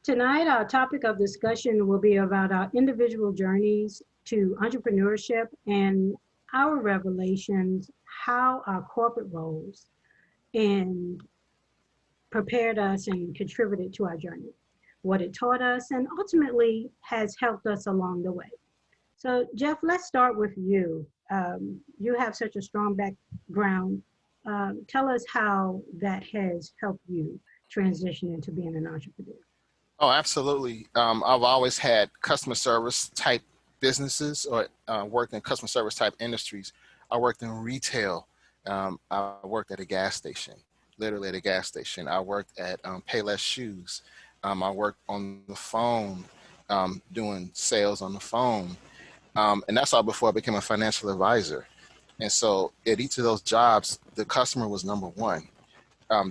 Tonight, our topic of discussion will be about our individual journeys to entrepreneurship and our revelations, how our corporate roles and prepared us and contributed to our journey, what it taught us, and ultimately has helped us along the way. So, Jeff, let's start with you. You have such a strong background. Tell us how that has helped you transition into being an entrepreneur. Oh, absolutely. I've always had customer service type businesses or worked in customer service type industries. I worked in retail. I worked at a gas station, literally at a gas station. I worked at Payless Shoes. I worked on the phone, doing sales on the phone. And that's all before I became a financial advisor. And so at each of those jobs, the customer was number one.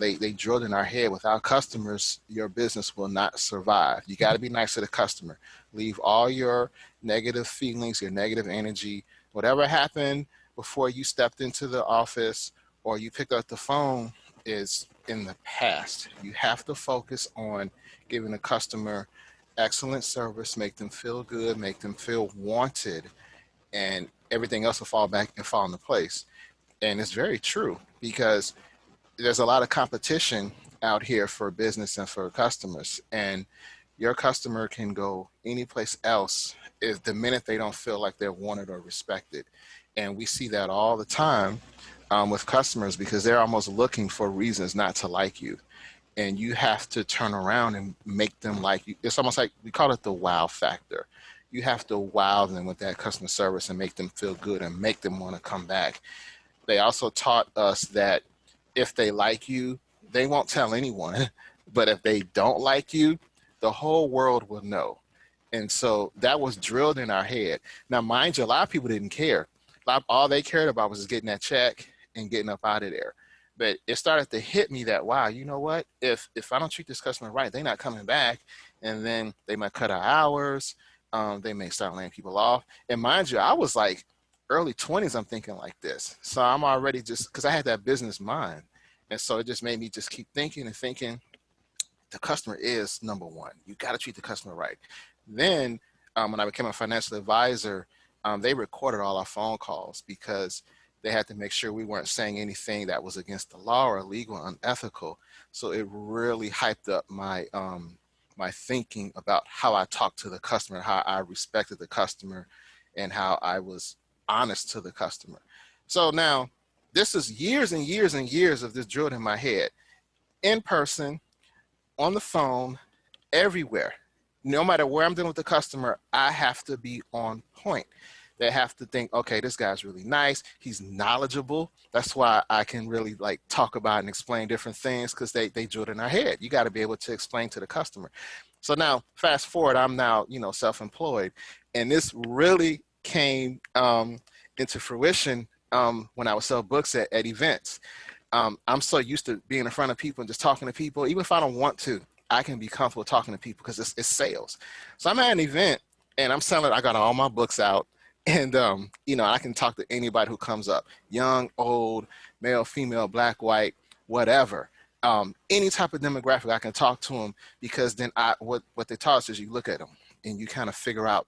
They drilled in our head, without customers, your business will not survive. You got to be nice to the customer. Leave all your negative feelings, your negative energy, whatever happened before you stepped into the office or you picked up the phone is in the past. You have to focus on giving the customer excellent service, make them feel good, make them feel wanted, and everything else will fall back and fall into place. And it's very true because there's a lot of competition out here for business and for customers, and your customer can go any place else if the minute they don't feel like they're wanted or respected. And we see that all the time with customers because they're almost looking for reasons not to like you, and you have to turn around and make them like you. It's almost like we call it the wow factor. You have to wow them with that customer service and make them feel good and make them want to come back. They also taught us that if they like you, they won't tell anyone. But if they don't like you, the whole world will know. And so that was drilled in our head. Now, mind you, a lot of people didn't care. All they cared about was just getting that check and getting up out of there. But it started to hit me that, wow, you know what? If I don't treat this customer right, they're not coming back. And then they might cut our hours. They may start laying people off. And mind you, I was like early 20s, I'm thinking like this. So I'm already just, because I had that business mind. And so it just made me just keep thinking and thinking. The customer is number one. You got to treat the customer right. Then when I became a financial advisor, they recorded all our phone calls because they had to make sure we weren't saying anything that was against the law or illegal or unethical. So it really hyped up my thinking about how I talked to the customer, how I respected the customer, and how I was honest to the customer. So now this is years and years and years of this drilled in my head, in person, on the phone, everywhere. No matter where I'm dealing with the customer, I have to be on point. They have to think, okay, this guy's really nice. He's knowledgeable. That's why I can really like talk about and explain different things because they drilled in our head. You got to be able to explain to the customer. So now fast forward, I'm now, self-employed. And this really came into fruition when I would sell books at events. I'm so used to being in front of people and just talking to people. Even if I don't want to, I can be comfortable talking to people because it's sales. So I'm at an event and I'm selling, I got all my books out. And, I can talk to anybody who comes up, young, old, male, female, black, white, whatever. Any type of demographic, I can talk to them because then what they taught us is you look at them and you kind of figure out,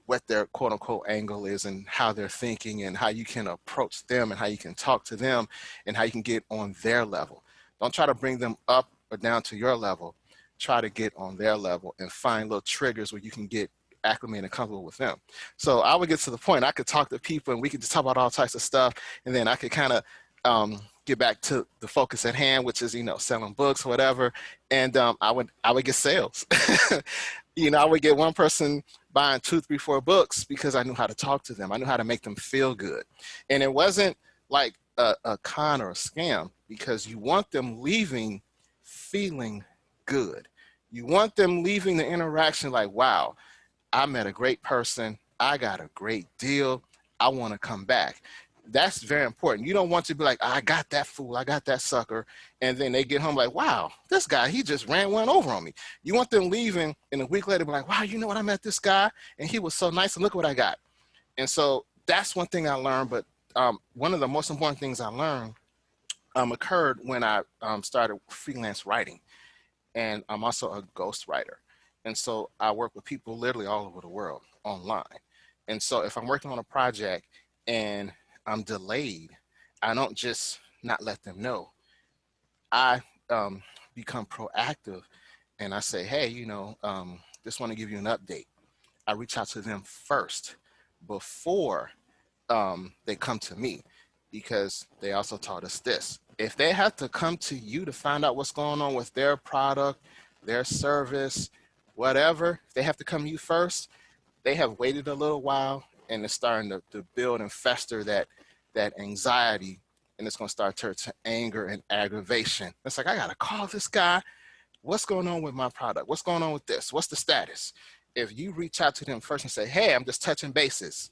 what their quote unquote angle is and how they're thinking and how you can approach them and how you can talk to them and how you can get on their level. Don't try to bring them up or down to your level. Try to get on their level and find little triggers where you can get acclimated and comfortable with them. So I would get to the point I could talk to people and we could just talk about all types of stuff. And then I could kind of get back to the focus at hand, which is, selling books or whatever. And I would get sales. I would get one person buying 2, 3, 4 books because I knew how to talk to them. I knew how to make them feel good. And it wasn't like a con or a scam because you want them leaving feeling good. You want them leaving the interaction like, wow, I met a great person. I got a great deal. I want to come back. That's very important. You don't want to be like, I got that fool, I got that sucker. And then they get home like, wow, this guy, he just ran one over on me. You want them leaving and a week later be like, wow, you know what, I met this guy and he was so nice and look what I got. And so that's one thing I learned. But one of the most important things I learned occurred when I started freelance writing. and I'm also a ghostwriter. And so I work with people literally all over the world online. And so if I'm working on a project and I'm delayed, I don't just not let them know. I become proactive and I say, hey, just want to give you an update. I reach out to them first before they come to me, because they also taught us this. If they have to come to you to find out what's going on with their product, their service, whatever, if they have to come to you first, they have waited a little while, and it's starting to build and fester that anxiety, and it's going to start to turn to anger and aggravation. It's like, I got to call this guy. What's going on with my product? What's going on with this? What's the status? If you reach out to them first and say, hey, I'm just touching bases,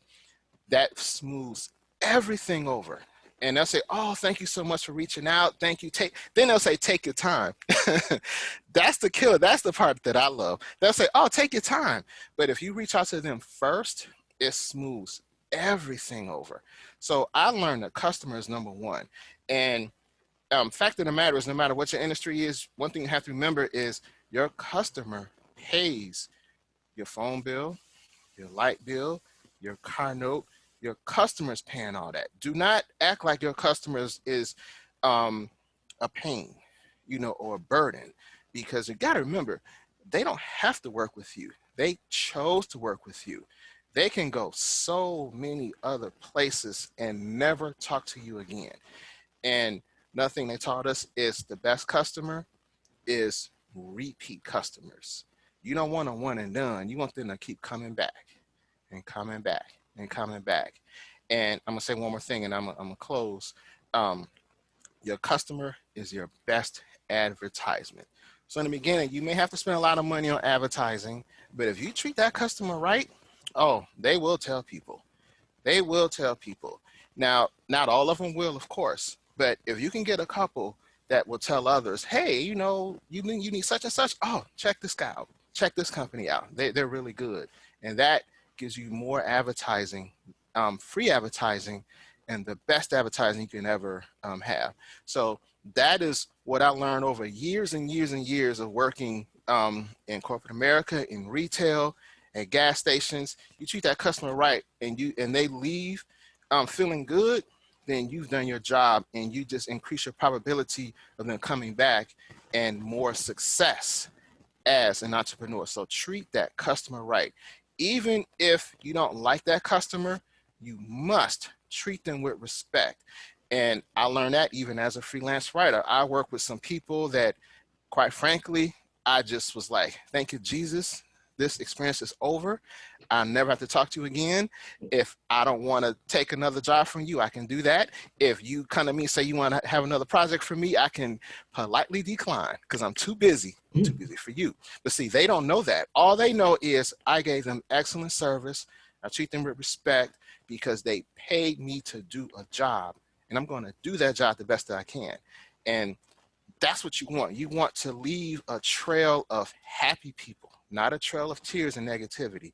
that smooths everything over. And they'll say, oh, thank you so much for reaching out. Thank you. Then they'll say, take your time. That's the killer. That's the part that I love. They'll say, oh, take your time. But if you reach out to them first, it smooths everything over. So I learned that customer is number one. And fact of the matter is, no matter what your industry is, one thing you have to remember is your customer pays your phone bill, your light bill, your car note. Your customers paying all that. Do not act like your customers is a pain, or a burden, because you got to remember, they don't have to work with you. They chose to work with you. They can go so many other places and never talk to you again. And another thing they taught us is the best customer is repeat customers. You don't want a one and done. You want them to keep coming back and coming back and coming back. And I'm gonna say one more thing, and I'm gonna close. Your customer is your best advertisement. So in the beginning, you may have to spend a lot of money on advertising, but if you treat that customer right, oh, they will tell people. They will tell people. Now, not all of them will, of course, but if you can get a couple that will tell others, hey, you need such and such. Oh, check this guy out. Check this company out. They're really good. And that gives you more advertising, free advertising, and the best advertising you can ever have. So that is what I learned over years and years and years of working in corporate America, in retail, at gas stations. You treat that customer right, and they leave feeling good, then you've done your job, and you just increase your probability of them coming back and more success as an entrepreneur. So treat that customer right. Even if you don't like that customer, you must treat them with respect. And I learned that even as a freelance writer. I work with some people that, quite frankly, I just was like, thank you, Jesus. This experience is over. I never have to talk to you again. If I don't want to take another job from you, I can do that. If you come to me and say you want to have another project for me, I can politely decline because I'm too busy. I'm too busy for you. But see, they don't know that. All they know is I gave them excellent service. I treat them with respect because they paid me to do a job, and I'm going to do that job the best that I can. And that's what you want. You want to leave a trail of happy people, not a trail of tears and negativity.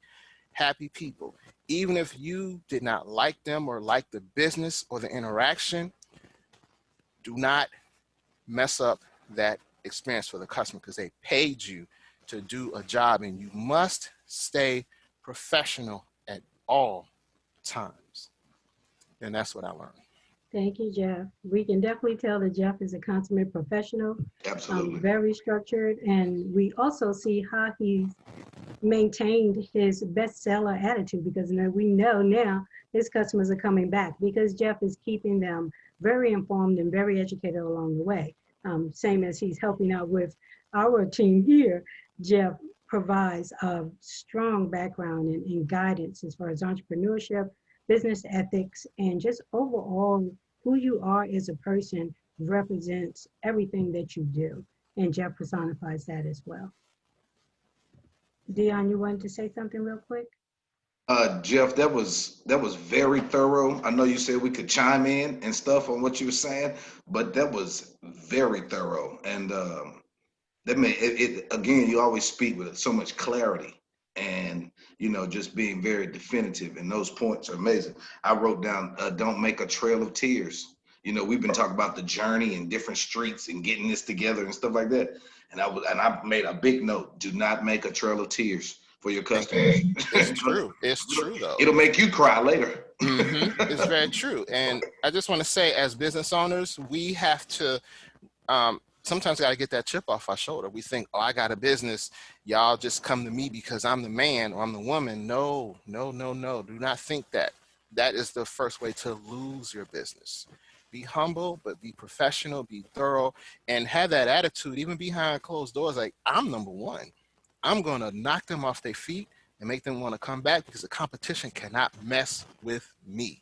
Happy people. Even if you did not like them or like the business or the interaction, do not mess up that experience for the customer because they paid you to do a job, and you must stay professional at all times. And that's what I learned. Thank you, Jeff. We can definitely tell that Jeff is a consummate professional, Absolutely. very structured, and we also see how he's maintained his bestseller attitude, because we know now his customers are coming back because Jeff is keeping them very informed and very educated along the way. Same as he's helping out with our team here, Jeff provides a strong background and guidance as far as entrepreneurship, business ethics, and just overall who you are as a person represents everything that you do. And Jeff personifies that as well. Dion, you wanted to say something real quick? Jeff, that was very thorough. I know you said we could chime in and stuff on what you were saying, but that was very thorough. And that made it again. You always speak with so much clarity, and just being very definitive. And those points are amazing. I wrote down, "Don't make a trail of tears." You know, we've been talking about the journey and different streets and getting this together and stuff like that. And I made a big note: do not make a trail of tears for your Thank customers. you. It's true. It's true though. It'll make you cry later. It's very true. And I just want to say, as business owners, we have to sometimes got to get that chip off our shoulder. We think, oh, I got a business. Y'all just come to me because I'm the man or I'm the woman. No, no, no, no. Do not think that. That is the first way to lose your business. Be humble, but be professional, be thorough, and have that attitude, even behind closed doors. Like, I'm number one. I'm going to knock them off their feet and make them want to come back because the competition cannot mess with me.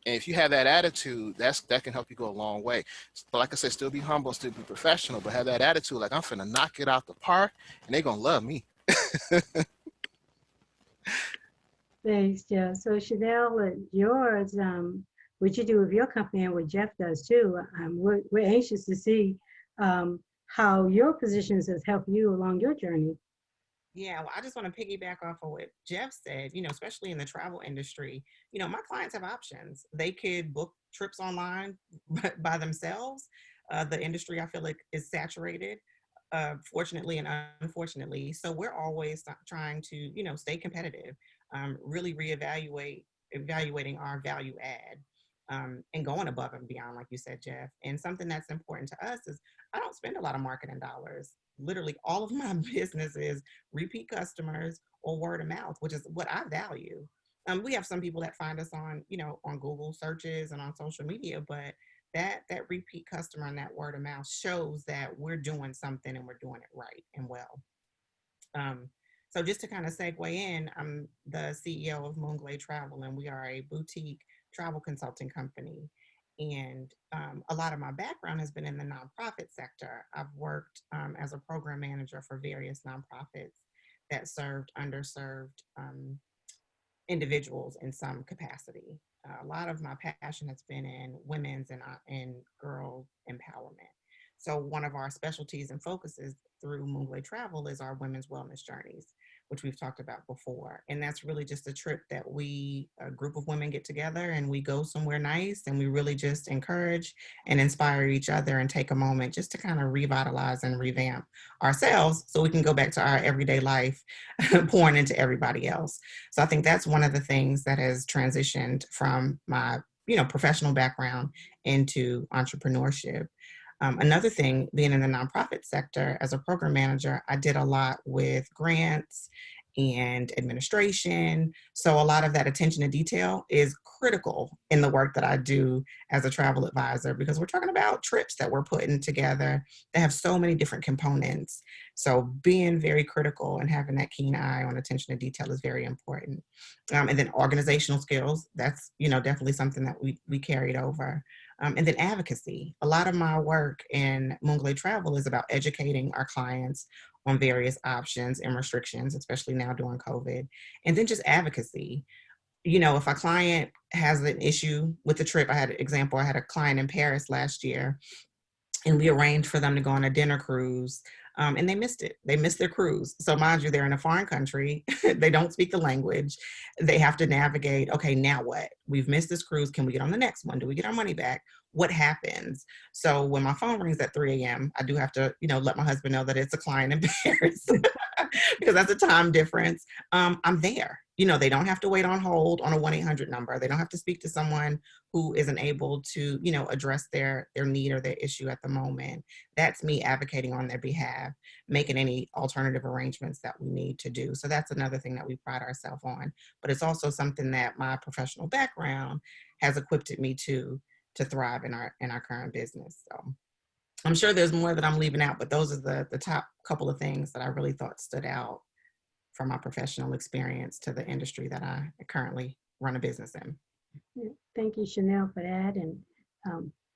And if you have that attitude, that can help you go a long way. But like I said, still be humble, still be professional, but have that attitude like I'm finna knock it out the park and they're gonna love me. Thanks, Jeff. So Chanel, yours, what you do with your company and what Jeff does too, we're anxious to see how your positions has helped you along your journey. Yeah, well, I just want to piggyback off of what Jeff said, especially in the travel industry, my clients have options. They could book trips online by themselves. The industry, I feel like, is saturated, fortunately and unfortunately. So we're always trying to, stay competitive, really evaluating our value add. And going above and beyond, like you said, Jeff. And something that's important to us is I don't spend a lot of marketing dollars. Literally, all of my business is repeat customers or word of mouth, which is what I value. We have some people that find us on, on Google searches and on social media, but that repeat customer and that word of mouth shows that we're doing something and we're doing it right and well. So just to kind of segue in, I'm the CEO of Moonglade Travel, and we are a boutique travel consulting company. And a lot of my background has been in the nonprofit sector. I've worked as a program manager for various nonprofits that served underserved individuals in some capacity. A lot of my passion has been in women's and girl empowerment. So one of our specialties and focuses through Moonglade Travel is our women's wellness journeys, which we've talked about before. And that's really just a trip that a group of women get together and we go somewhere nice and we really just encourage and inspire each other and take a moment just to kind of revitalize and revamp ourselves so we can go back to our everyday life pouring into everybody else. So I think that's one of the things that has transitioned from my, professional background into entrepreneurship. Another thing, being in the nonprofit sector as a program manager, I did a lot with grants and administration. So a lot of that attention to detail is critical in the work that I do as a travel advisor, because we're talking about trips that we're putting together that have so many different components. So being very critical and having that keen eye on attention to detail is very important. And then organizational skills, that's, definitely something that we carried over. And then advocacy. A lot of my work in Moonglade Travel is about educating our clients on various options and restrictions, especially now during COVID. And then just advocacy. If a client has an issue with the trip, I had a client in Paris last year, and we arranged for them to go on a dinner cruise. And they missed it. They missed their cruise. So mind you, they're in a foreign country. They don't speak the language. They have to navigate, okay, now what? We've missed this cruise. Can we get on the next one? Do we get our money back? What happens? So when my phone rings at 3 a.m., I do have to, let my husband know that it's a client in Paris because that's a time difference. I'm there. They don't have to wait on hold on a 1-800 number. They don't have to speak to someone who isn't able to, address their need or their issue at the moment. That's me advocating on their behalf, making any alternative arrangements that we need to do. So that's another thing that we pride ourselves on. But it's also something that my professional background has equipped me to thrive in our current business. So I'm sure there's more that I'm leaving out, but those are the top couple of things that I really thought stood out from my professional experience to the industry that I currently run a business in. Thank you, Chanel, for that. And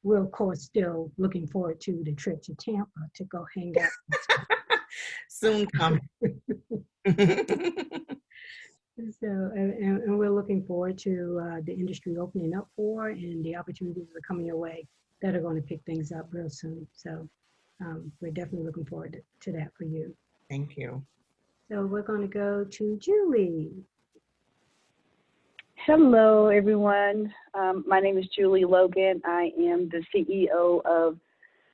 we're, of course, still looking forward to the trip to Tampa to go hang out. Soon coming. So, and we're looking forward to the industry opening up and the opportunities that are coming your way that are going to pick things up real soon. So we're definitely looking forward to that for you. Thank you. So we're going to go to Julie. Hello, everyone. My name is Julie Logan. I am the CEO of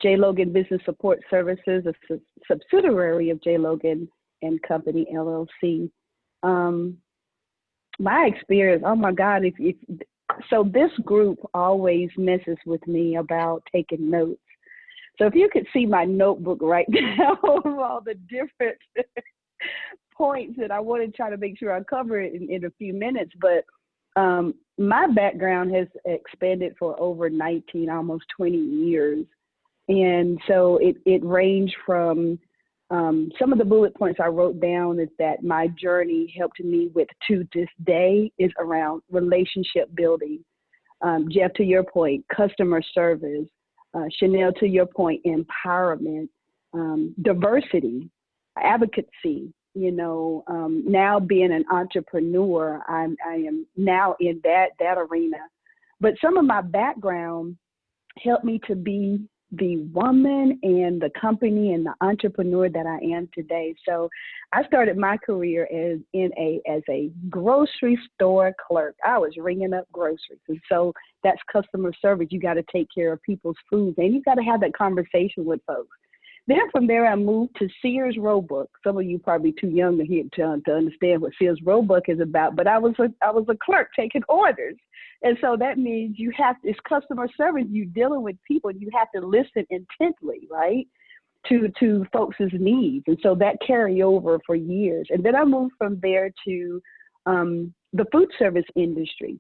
J. Logan Business Support Services, a subsidiary of J. Logan and Company, LLC. My experience, oh my God, so this group always messes with me about taking notes. So if you could see my notebook right now of all the different points that I want to try to make sure I cover it in a few minutes, but my background has expanded for over 19, almost 20 years. And so it ranged from some of the bullet points I wrote down is that my journey helped me with to this day is around relationship building. Jeff, to your point, customer service. Chanel, to your point, empowerment, diversity, advocacy. You know, now being an entrepreneur, I am now in that arena. But some of my background helped me to be the woman and the company and the entrepreneur that I am today. So I started my career as a grocery store clerk. I was ringing up groceries. And so that's customer service. You got to take care of people's food and you got to have that conversation with folks. Then from there, I moved to Sears Roebuck. Some of you probably too young to understand what Sears Roebuck is about, but I was a clerk taking orders. And so that means it's customer service. You're dealing with people. You have to listen intently, right, to folks' needs. And so that carried over for years. And then I moved from there to the food service industry.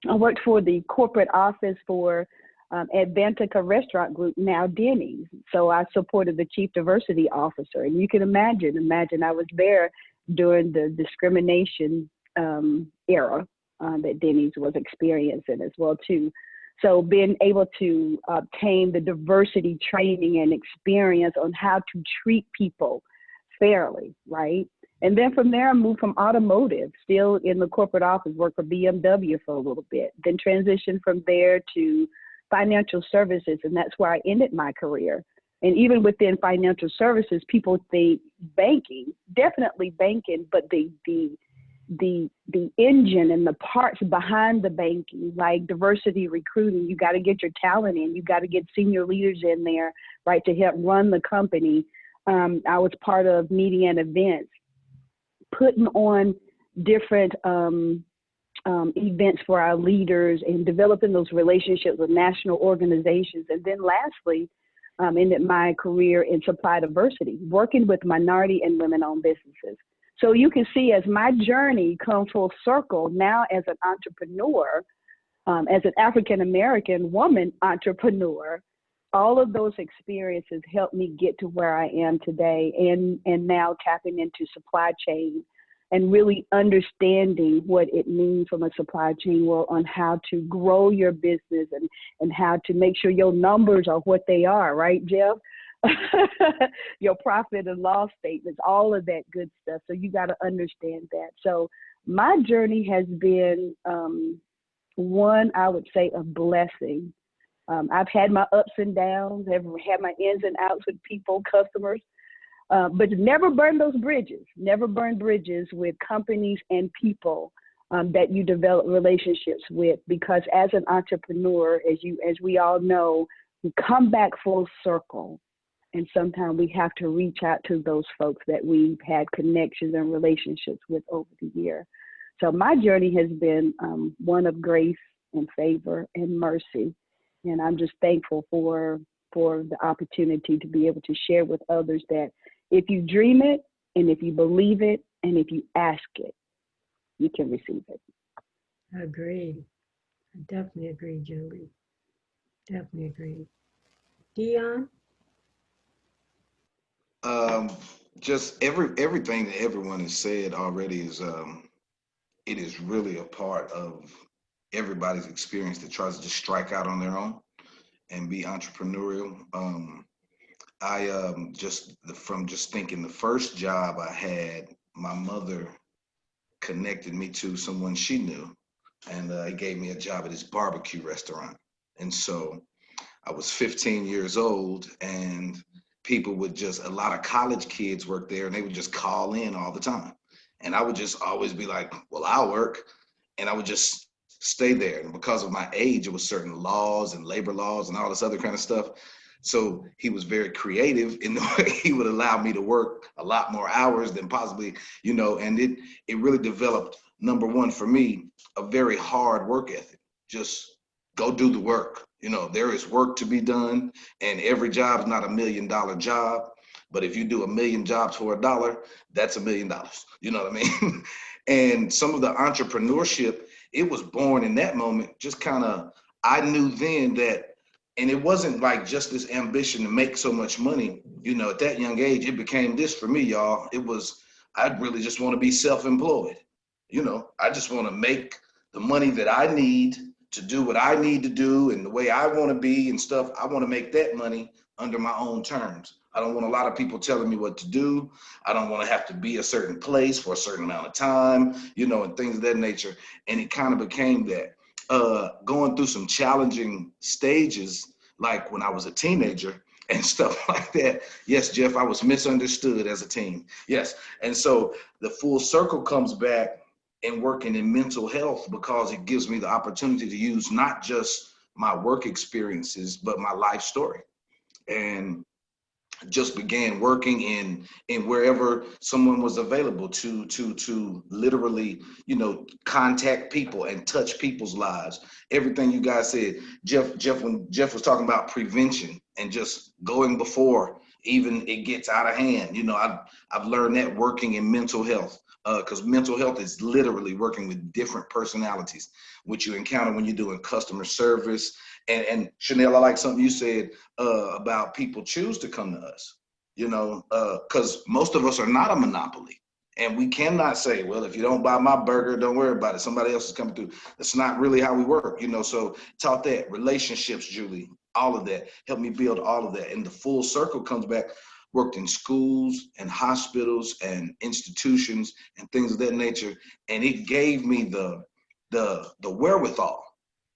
I worked for the corporate office for Advantica Restaurant Group, now Denny's. So I supported the chief diversity officer. And you can imagine I was there during the discrimination era that Denny's was experiencing as well too. So being able to obtain the diversity training and experience on how to treat people fairly, right? And then from there, I moved from automotive, still in the corporate office, worked for BMW for a little bit, then transitioned from there to financial services, and that's where I ended my career. And even within financial services, people think banking, definitely banking, but the engine and the parts behind the banking, like diversity recruiting, you got to get your talent in, you got to get senior leaders in there, right, to help run the company. I was part of media and events, putting on different events for our leaders and developing those relationships with national organizations. And then lastly, ended my career in supply diversity, working with minority and women-owned businesses. So you can see as my journey come full circle now as an entrepreneur, as an African-American woman entrepreneur, all of those experiences helped me get to where I am today and now tapping into supply chain and really understanding what it means from a supply chain world on how to grow your business and how to make sure your numbers are what they are, right, Jeff? Your profit and loss statements, all of that good stuff. So you got to understand that. So my journey has been one, I would say, a blessing. I've had my ups and downs, I've had my ins and outs with people, customers, but never burn those bridges. Never burn bridges with companies and people that you develop relationships with, because as an entrepreneur, as we all know, we come back full circle. And sometimes we have to reach out to those folks that we've had connections and relationships with over the year. So my journey has been one of grace and favor and mercy. And I'm just thankful for the opportunity to be able to share with others that if you dream it, and if you believe it, and if you ask it, you can receive it. Agreed. I definitely agree, Julie. Definitely agree. Dion? Just everything that everyone has said already is it is really a part of everybody's experience that tries to just strike out on their own and be entrepreneurial. From just thinking the first job I had, my mother connected me to someone she knew, and he gave me a job at his barbecue restaurant. And so I was 15 years old, and a lot of college kids worked there, and they would just call in all the time. And I would just always be like, well, I'll work. And I would just stay there. And because of my age, it was certain laws and labor laws and all this other kind of stuff. So he was very creative in the way he would allow me to work a lot more hours than possibly, and it really developed, number one for me, a very hard work ethic. Just go do the work. There is work to be done, and every job is not $1 million job. But if you do 1 million jobs for $1, that's $1 million. You know what I mean? And some of the entrepreneurship, it was born in that moment. Just kind of, I knew then that, and it wasn't like just this ambition to make so much money. At that young age, it became this for me, y'all. It was, I'd really just want to be self-employed. I just want to make the money that I need to do what I need to do and the way I want to be and stuff. I want to make that money under my own terms. I don't want a lot of people telling me what to do. I don't want to have to be a certain place for a certain amount of time, and things of that nature. And it kind of became that. Going through some challenging stages, like when I was a teenager and stuff like that. Yes, Jeff, I was misunderstood as a teen. Yes. And so the full circle comes back in working in mental health, because it gives me the opportunity to use not just my work experiences, but my life story. And just began working in wherever someone was available to literally, contact people and touch people's lives. Everything you guys said, Jeff, when Jeff was talking about prevention and just going before even it gets out of hand, I've learned that working in mental health, because mental health is literally working with different personalities, which you encounter when you're doing customer service. And Chanel, I like something you said about people choose to come to us, because most of us are not a monopoly. And we cannot say, well, if you don't buy my burger, don't worry about it. Somebody else is coming through. That's not really how we work, So taught that. Relationships, Julie, all of that. Helped me build all of that. And the full circle comes back. Worked in schools and hospitals and institutions and things of that nature. And it gave me the wherewithal,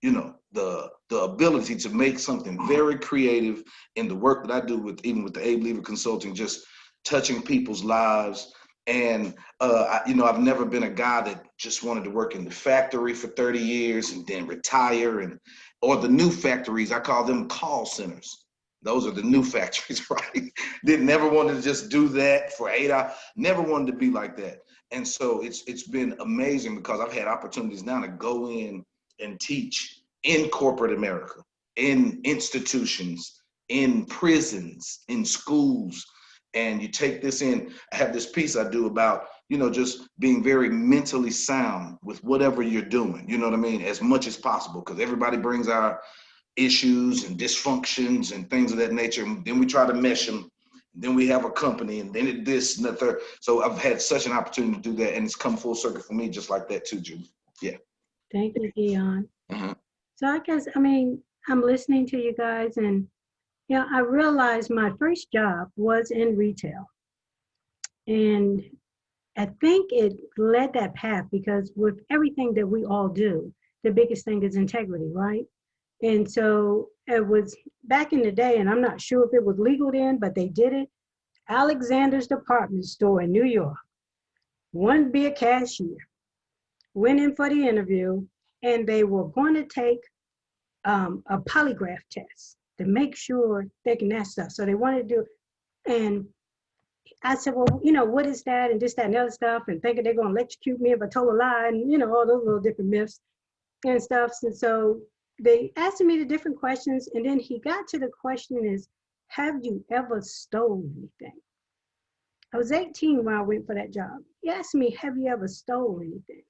the ability to make something very creative in the work that I do even with the Abe Leaver Consulting, just touching people's lives. And, I've never been a guy that just wanted to work in the factory for 30 years and then retire, or the new factories. I call them call centers. Those are the new factories, right? Never wanted to just do that for 8 hours. Never wanted to be like that. And so it's been amazing, because I've had opportunities now to go in and teach in corporate America, in institutions, in prisons, in schools. And you take this in. I have this piece I do about, just being very mentally sound with whatever you're doing, you know what I mean, as much as possible, because everybody brings our issues and dysfunctions and things of that nature. And then we try to mesh them. Then we have a company, and then it this and the third. So I've had such an opportunity to do that, and it's come full circle for me, just like that too, Julie. Yeah. Thank you, Dion. Uh-huh. So I guess, I'm listening to you guys, and I realized my first job was in retail. And I think it led that path, because with everything that we all do, the biggest thing is integrity, right? And so it was back in the day, and I'm not sure if it was legal then, but they did it. Alexander's department store in New York. One be a cashier. Went in for the interview, and they were going to take a polygraph test to make sure they can that stuff. So they wanted to do, and I said, well, what is that, and this, that, and other stuff, and thinking they're going to electrocute me if I told a lie, and all those little different myths and stuff. And so they asked me the different questions, and then he got to the question is, have you ever stolen anything? I was 18 when I went for that job. He asked me, have you ever stolen anything?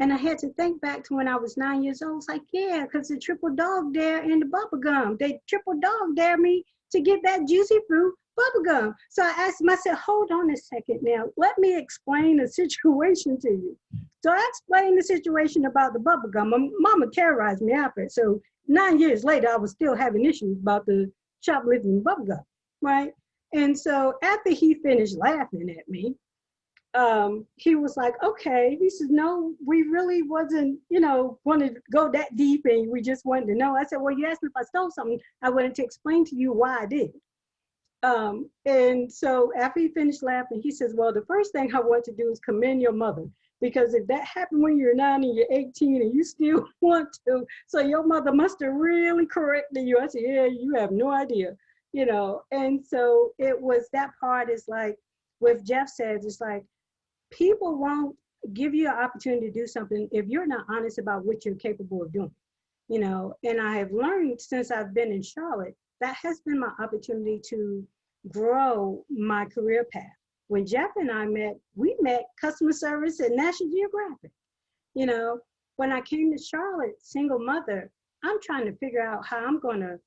And I had to think back to when I was 9 years old. I was like, yeah, because the triple dog dare and the bubble gum. They triple dog dare me to get that juicy fruit bubble gum. So I asked him, I said, hold on a second now. Let me explain the situation to you. So I explained the situation about the bubble gum. My mama terrorized me after it. So 9 years later, I was still having issues about the shoplifting bubble gum, right? And so after he finished laughing at me, he was like, okay. He says, no, we really wasn't, wanted to go that deep, and we just wanted to know. I said, well, you asked me if I stole something. I wanted to explain to you why I did. And so after he finished laughing, he says, well, the first thing I want to do is commend your mother, Because if that happened when you're 9 and you're 18 and you still want to, so your mother must have really corrected you. I said, yeah, you have no idea, you know. And so it was that part is like, with Jeff says, it's like, people won't give you an opportunity to do something if you're not honest about what you're capable of doing, you know. And I have learned since I've been in Charlotte, that has been my opportunity to grow my career path. When Jeff and I met, we met customer service at National Geographic. You know, when I came to Charlotte, single mother, I'm trying to figure out how I'm going to,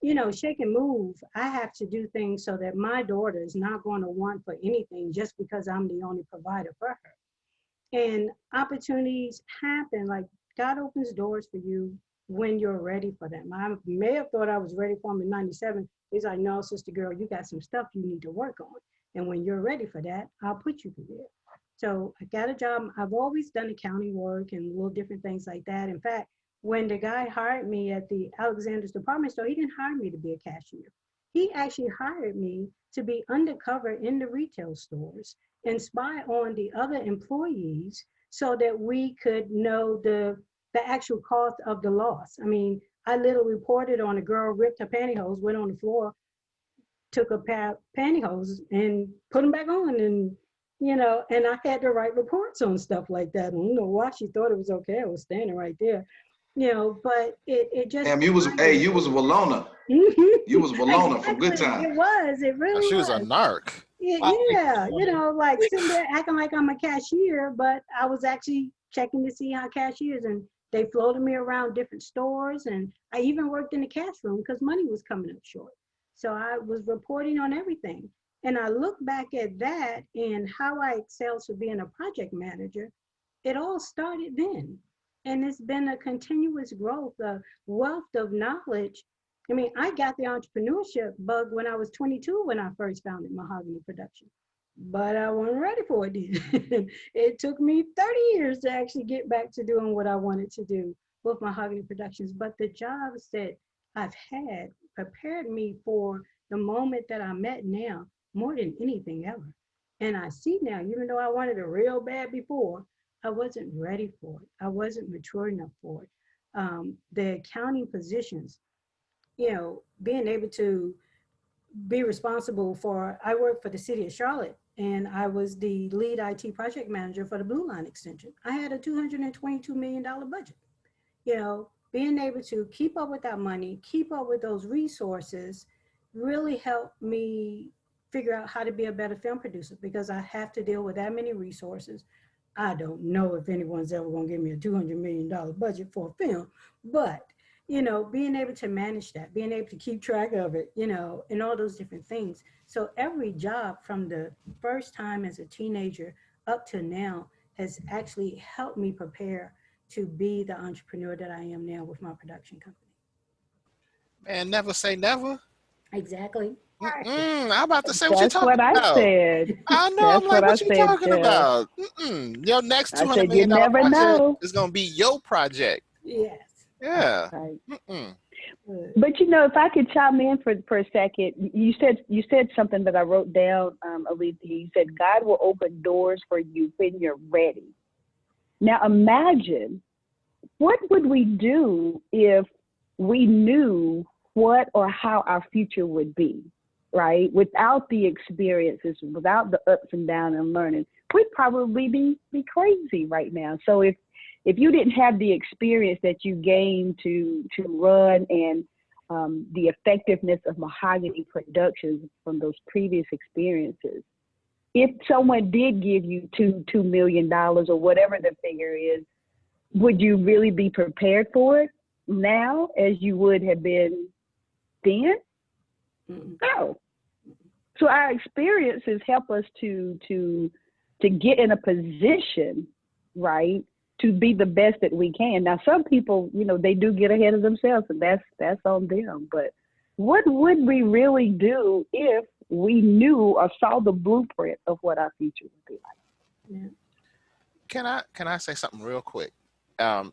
you know, shake and move. I have to do things so that my daughter is not going to want for anything just because I'm the only provider for her. And opportunities happen, like God opens doors for you when you're ready for them. I may have thought I was ready for them in 97. He's like, no, sister girl, you got some stuff you need to work on. And when you're ready for that, I'll put you through there. So I got a job. I've always done accounting work and little different things like that. In fact, when the guy hired me at the Alexander's department store, he didn't hire me to be a cashier. He actually hired me to be undercover in the retail stores and spy on the other employees so that we could know the actual cost of the loss. I mean, I literally reported on a girl ripped her pantyhose, went on the floor, took a pair of pantyhose and put them back on, and you know, and I had to write reports on stuff like that. I don't know why she thought it was okay. I was standing right there, you know, but it just Damn, you was Walona. You was Walona from Good exactly. Time. It really She was a was. narc. Yeah, you know, like sitting there acting like I'm a cashier, but I was actually checking to see how cashiers, and they floated me around different stores, and I even worked in the cash room because money was coming up short. So I was reporting on everything. And I look back at that and how I excelled to being a project manager. It all started then. And it's been a continuous growth, a wealth of knowledge. I mean, I got the entrepreneurship bug when I was 22 when I first founded Mahogany Production, but I wasn't ready for it then. It took me 30 years to actually get back to doing what I wanted to do with Mahogany Productions. But the jobs that I've had prepared me for the moment that I'm at now more than anything ever. And I see now, even though I wanted it real bad before, I wasn't ready for it. I wasn't mature enough for it. The accounting positions, you know, being able to be responsible for, I worked for the city of Charlotte and I was the lead IT project manager for the Blue Line extension. I had a $222 million budget. You know, being able to keep up with that money, keep up with those resources really helped me figure out how to be a better film producer because I have to deal with that many resources. I don't know if anyone's ever going to give me a $200 million budget for a film, but you know, being able to manage that, being able to keep track of it, you know, and all those different things. So every job from the first time as a teenager up to now has actually helped me prepare to be the entrepreneur that I am now with my production company. Man, never say never. Exactly. I'm about to say what you're That's what talking I about. said. I know. I'm That's like, what I what you said, talking Jeff. about? Your next I $200 said, you million never project know. is going to be your project. Yes. Yeah. Right. Mm-mm. But you know, if I could chime in for a second, you said something that I wrote down, Alethea. You said God will open doors for you when you're ready. Now imagine, what would we do if we knew what or how our future would be, right? Without the experiences, without the ups and downs and learning, we'd probably be crazy right now. So if you didn't have the experience that you gained to run and the effectiveness of Mahogany Productions from those previous experiences, if someone did give you $2 million or whatever the figure is, would you really be prepared for it now as you would have been then? No. So our experiences help us to get in a position, right, to be the best that we can. Now, some people, you know, they do get ahead of themselves, and that's on them. But what would we really do if we knew or saw the blueprint of what our future would be like? Yeah. Can I say something real quick?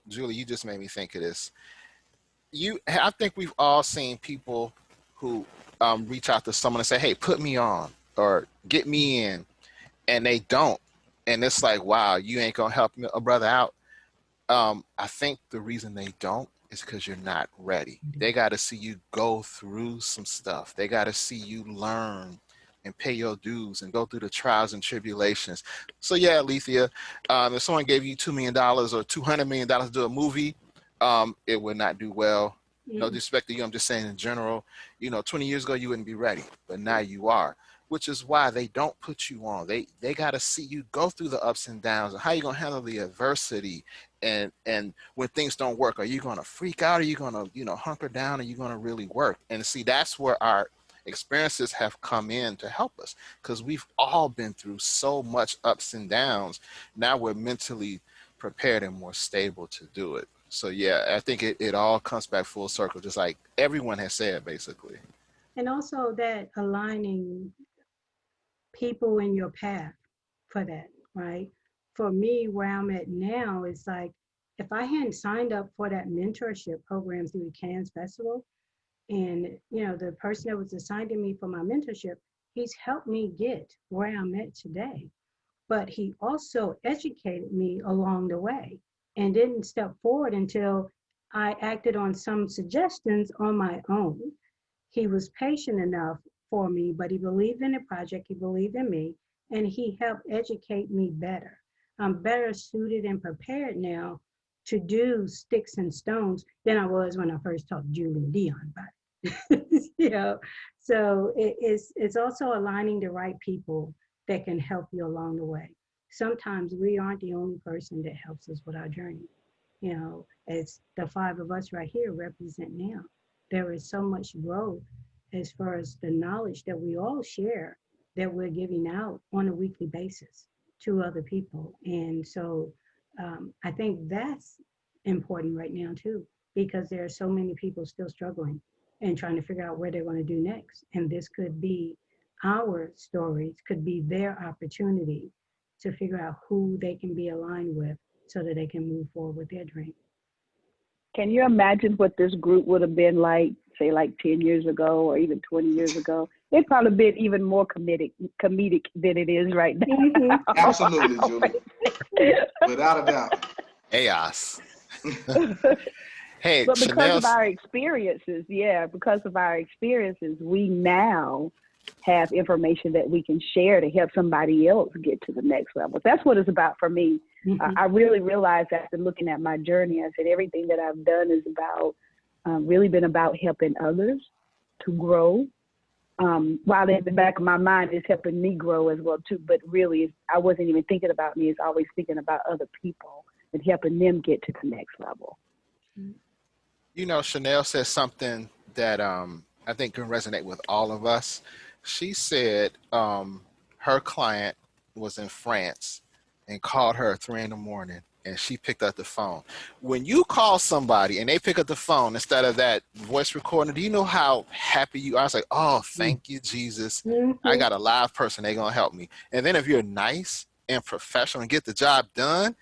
Julie, you just made me think of this. I think we've all seen people who reach out to someone and say, "Hey, put me on," or "Get me in," and they don't. and it's like, wow, you ain't gonna help a brother out. I think the reason they don't is because you're not ready. They got to see you go through some stuff. They got to see you learn and pay your dues and go through the trials and tribulations. So yeah, Alethea, if someone gave you $2 million or $200 million to do a movie, it would not do well. No disrespect to you, I'm just saying in general. 20 years ago you wouldn't be ready, but now you are, which is why they don't put you on. They got to see you go through the ups and downs and how you gonna handle the adversity, and when things don't work, are you gonna freak out? Are you gonna hunker down? Are you gonna really work? And see, that's where our experiences have come in to help us, because we've all been through so much ups and downs. Now we're mentally prepared and more stable to do it. So yeah, I think it all comes back full circle, just like everyone has said, basically. And also that aligning people in your path for that, right? For me, where I'm at now, is like, if I hadn't signed up for that mentorship program through the Cannes Festival, and the person that was assigned to me for my mentorship, he's helped me get where I'm at today. But he also educated me along the way and didn't step forward until I acted on some suggestions on my own. He was patient enough for me, but he believed in the project, he believed in me, and he helped educate me better. I'm better suited and prepared now to do sticks and stones than I was when I first talked to Julie and Dion about it. So it's also aligning the right people that can help you along the way. Sometimes we aren't the only person that helps us with our journey. As the five of us right here represent now, there is so much growth as far as the knowledge that we all share, that we're giving out on a weekly basis to other people. And so I think that's important right now too, because there are so many people still struggling and trying to figure out where they're going to do next. And this could be our stories, could be their opportunity to figure out who they can be aligned with so that they can move forward with their dream. Can you imagine what this group would have been like, say, like 10 years ago or even 20 years ago? It'd probably been even more comedic than it is right now. Mm-hmm. Absolutely, Julie. Without a doubt. Chaos. Hey, But because of Chanel's. our experiences, we now have information that we can share to help somebody else get to the next level. That's what it's about for me. Mm-hmm. I really realized after looking at my journey, I said everything that I've done is about, really been about helping others to grow. While in the back of my mind it's helping me grow as well too, but really I wasn't even thinking about me, it's always thinking about other people and helping them get to the next level. Chanel said something that I think can resonate with all of us. She said her client was in France and called her at 3 a.m. and she picked up the phone. When you call somebody and they pick up the phone instead of that voice recording, do you know how happy you are? I was like, oh, thank you, Jesus. Mm-hmm. I got a live person. They're going to help me. And then if you're nice and professional and get the job done,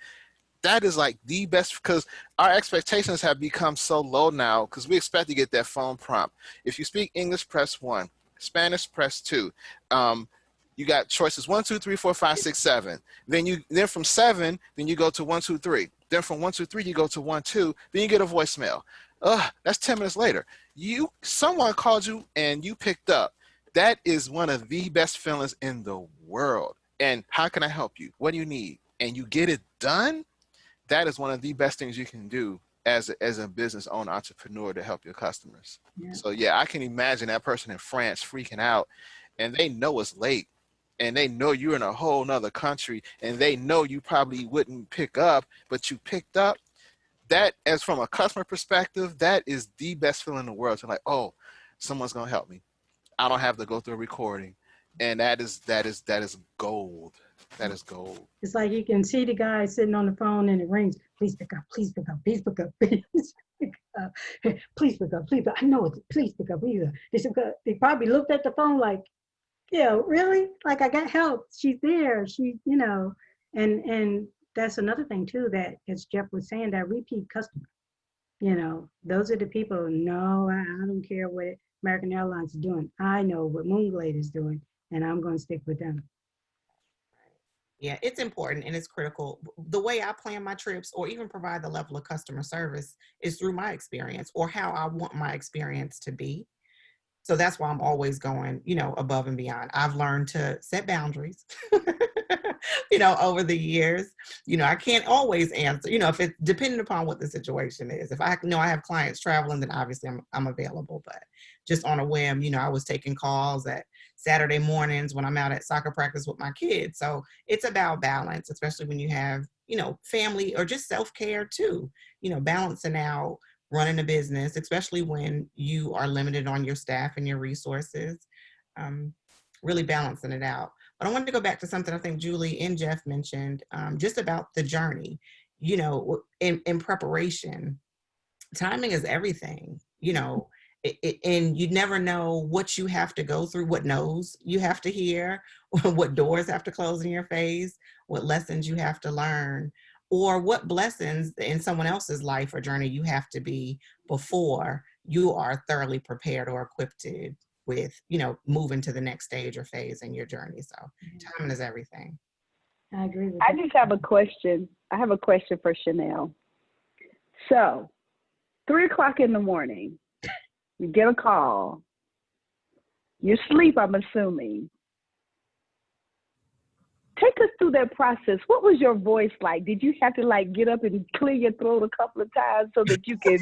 that is like the best, because our expectations have become so low now, because we expect to get that phone prompt. If you speak English, press 1. Spanish, press 2. You got choices 1, 2, 3, 4, 5, 6, 7. Then from 7, then you go to 1, 2, 3. Then from 1, 2, 3, you go to 1, 2. Then you get a voicemail. That's 10 minutes later. Someone called you and you picked up. That is one of the best feelings in the world. And how can I help you? What do you need? And you get it done. That is one of the best things you can do as a business owner, entrepreneur, to help your customers. Yeah. So yeah, I can imagine that person in France freaking out, and they know it's late, and they know you're in a whole nother country, and they know you probably wouldn't pick up, but you picked up. That, as from a customer perspective, that is the best feeling in the world. So like, oh, someone's gonna help me. I don't have to go through a recording, and that is gold. That is gold. It's like you can see the guy sitting on the phone and it rings. Please pick up, please pick up, please pick up, please pick up. Please pick up, please pick up. I know it. Please pick up. They probably looked at the phone like, yeah, really? Like, I got help. She's there. And that's another thing too, that as Jeff was saying, that repeat customer. Those are the people. No, I don't care what American Airlines is doing. I know what Moonglade is doing, and I'm going to stick with them. Yeah, it's important and it's critical. The way I plan my trips or even provide the level of customer service is through my experience or how I want my experience to be. So that's why I'm always going, above and beyond. I've learned to set boundaries, over the years. I can't always answer, if it's depending upon what the situation is. If I know I have clients traveling, then obviously I'm available. But just on a whim, I was taking calls at Saturday mornings when I'm out at soccer practice with my kids. So it's about balance, especially when you have, family or just self-care too, balancing out running a business, especially when you are limited on your staff and your resources, really balancing it out. But I wanted to go back to something I think Julie and Jeff mentioned, just about the journey, in preparation. Timing is everything, and you never know what you have to go through, what no's you have to hear, what doors have to close in your face, what lessons you have to learn, or what blessings in someone else's life or journey you have to be before you are thoroughly prepared or equipped with, moving to the next stage or phase in your journey. So timing is everything. I agree with I that. just have a question. I have a question for Chanel. So, 3:00 in the morning, you get a call. You're asleep, I'm assuming. Take us through that process. What was your voice like? Did you have to get up and clear your throat a couple of times so that you could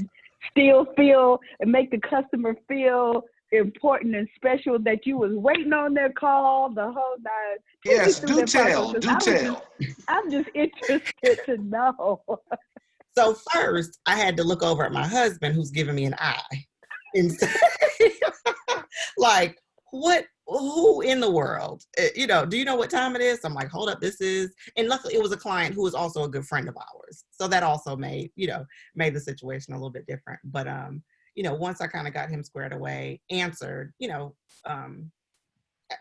still feel and make the customer feel important and special, that you was waiting on their call the whole night? Yes, do tell, do tell. I'm just interested to know. So first, I had to look over at my husband, who's giving me an eye, and say, like, who in the world, do you know what time it is? I'm like, hold up, this is, and luckily it was a client who was also a good friend of ours. So that also made the situation a little bit different. But, once I kind of got him squared away, answered,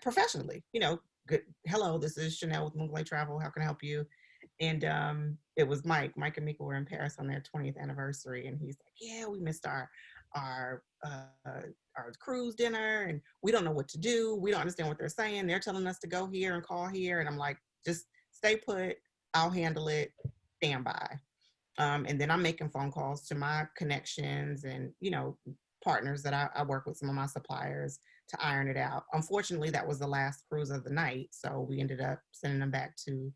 professionally, good. Hello, this is Chanel with Moonlight Travel. How can I help you? And it was Mike and Mika were in Paris on their 20th anniversary. And he's like, yeah, we missed our cruise dinner and we don't know what to do. We don't understand what they're saying. They're telling us to go here and call here. And I'm like, just stay put. I'll handle it. Stand by. And then I'm making phone calls to my connections and, partners that I work with, some of my suppliers, to iron it out. Unfortunately, that was the last cruise of the night. So we ended up sending them back to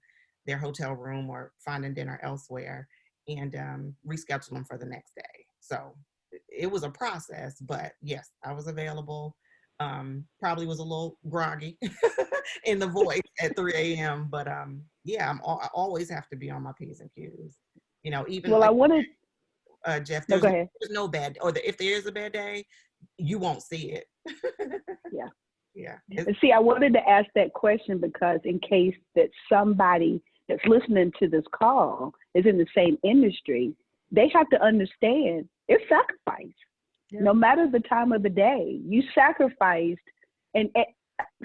their hotel room or finding dinner elsewhere and reschedule them for the next day. So it was a process, but yes, I was available. Probably was a little groggy in the voice at 3 a.m. But yeah, I always have to be on my P's and Q's. Even well, like I wanted. Jeff, No, there's go ahead. no bad, or if there is a bad day, you won't see it. Yeah. Yeah. And see, I wanted to ask that question because in case that somebody that's listening to this call is in the same industry, they have to understand it's sacrifice. Yeah. No matter the time of the day, you sacrificed and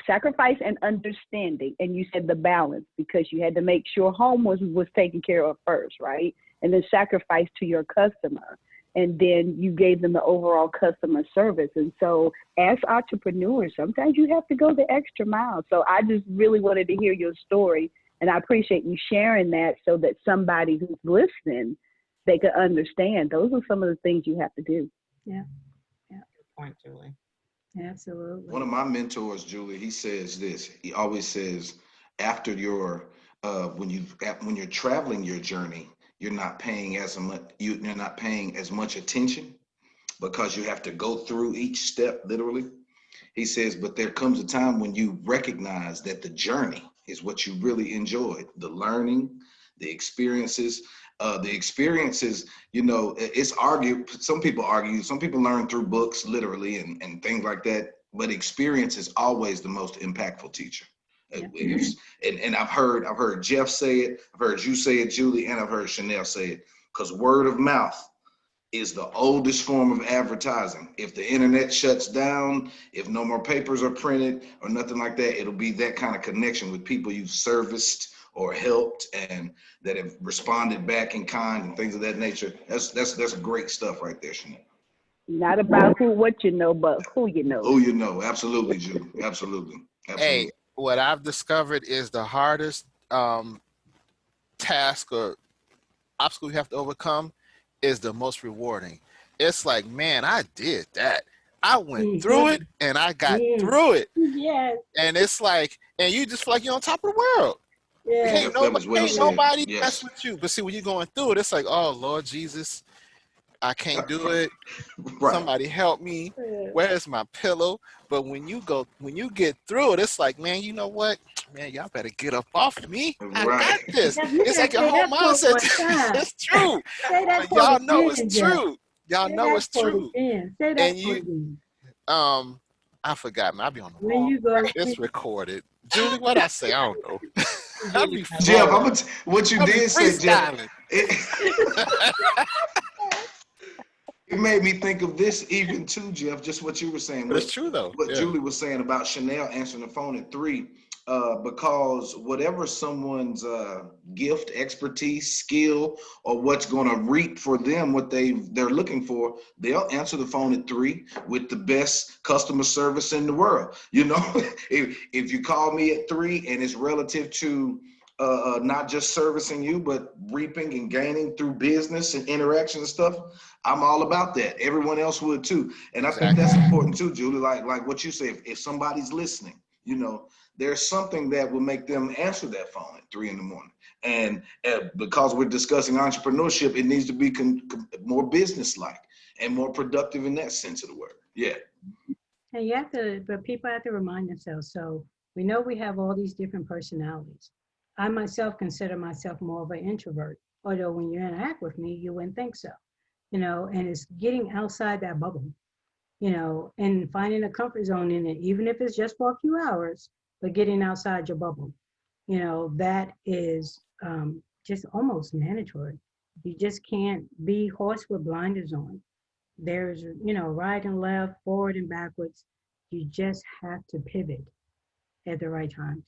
sacrifice and understanding. And you said the balance, because you had to make sure home was taken care of first, right? And then sacrifice to your customer. And then you gave them the overall customer service. And so as entrepreneurs, sometimes you have to go the extra mile. So I just really wanted to hear your story. And I appreciate you sharing that so that somebody who's listening, they could understand those are some of the things you have to do. Yeah. Good point, Julie. Absolutely. One of my mentors, Julie, he says this. He always says, after your when you're traveling your journey, you're not paying as much. You're not paying as much attention because you have to go through each step literally. He says, but there comes a time when you recognize that the journey is what you really enjoyed. The learning, the experiences. It's argued. Some people argue, some people learn through books, literally, and things like that. But experience is always the most impactful teacher. Yeah. And I've heard Jeff say it, I've heard you say it, Julie, and I've heard Chanel say it, because word of mouth is the oldest form of advertising. If the internet shuts down, if no more papers are printed or nothing like that, it'll be that kind of connection with people you've serviced or helped and that have responded back in kind and things of that nature. That's great stuff right there, Chanel. Not about what you know, but who you know. Who you know. Absolutely, Julie. Absolutely. Hey, what I've discovered is the hardest task or obstacle you have to overcome is the most rewarding. It's like, man, I did that. I went through it and I got through it. Yes, And it's like, and you just feel like you're on top of the world. yes. Jeff, that was well Can't said. nobody mess Yes. with you. But see, when you're going through it, it's like, oh Lord Jesus, I can't do it. Right. Somebody help me. Yeah. Where's my pillow? But when you get through it, it's like, man, you know what? Man, y'all better get up off of me. I got Right. this. Jeff, you It's gotta like your say whole that quote mindset. one time. It's true. Say that But quote y'all know again, it's Jeff. true. Y'all Say know that it's quote true. again. Say that And quote you, again. I forgot. Man, I be on the When wrong. you go, It's recorded. Julie, what I say? I don't know. I be Jeff, flowing. what you I be did say, Jeff, freestyling. it made me think of this even too, Jeff, just what you were saying, But it's true though. what Yeah. Julie was saying about Chanel answering the phone at 3, because whatever someone's gift, expertise, skill, or what's going to reap for them, what they're looking for, they'll answer the phone at 3 with the best customer service in the world. You know, if you call me at 3 and it's relative to not just servicing you, but reaping and gaining through business and interaction and stuff, I'm all about that. Everyone else would too. And I think Exactly. that's important too, Julie. Like what you say, if somebody's listening, you know, there's something that will make them answer that phone at 3 a.m. And because we're discussing entrepreneurship, it needs to be more business-like and more productive in that sense of the word. Yeah. and you have to, but people have to remind themselves. So we know we have all these different personalities. I myself consider myself more of an introvert, although when you interact with me, you wouldn't think so. And it's getting outside that bubble, and finding a comfort zone in it, even if it's just for a few hours, but getting outside your bubble, that is just almost mandatory. You just can't be horse with blinders on. There's, right and left, forward and backwards. You just have to pivot at the right times.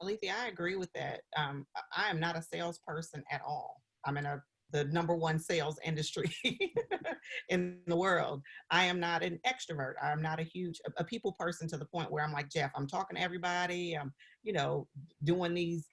Alethea, I agree with that. I am not a salesperson at all. I'm in the number one sales industry in the world. I am not an extrovert. I'm not a people person to the point where I'm like, Jeff, I'm talking to everybody. I'm, doing these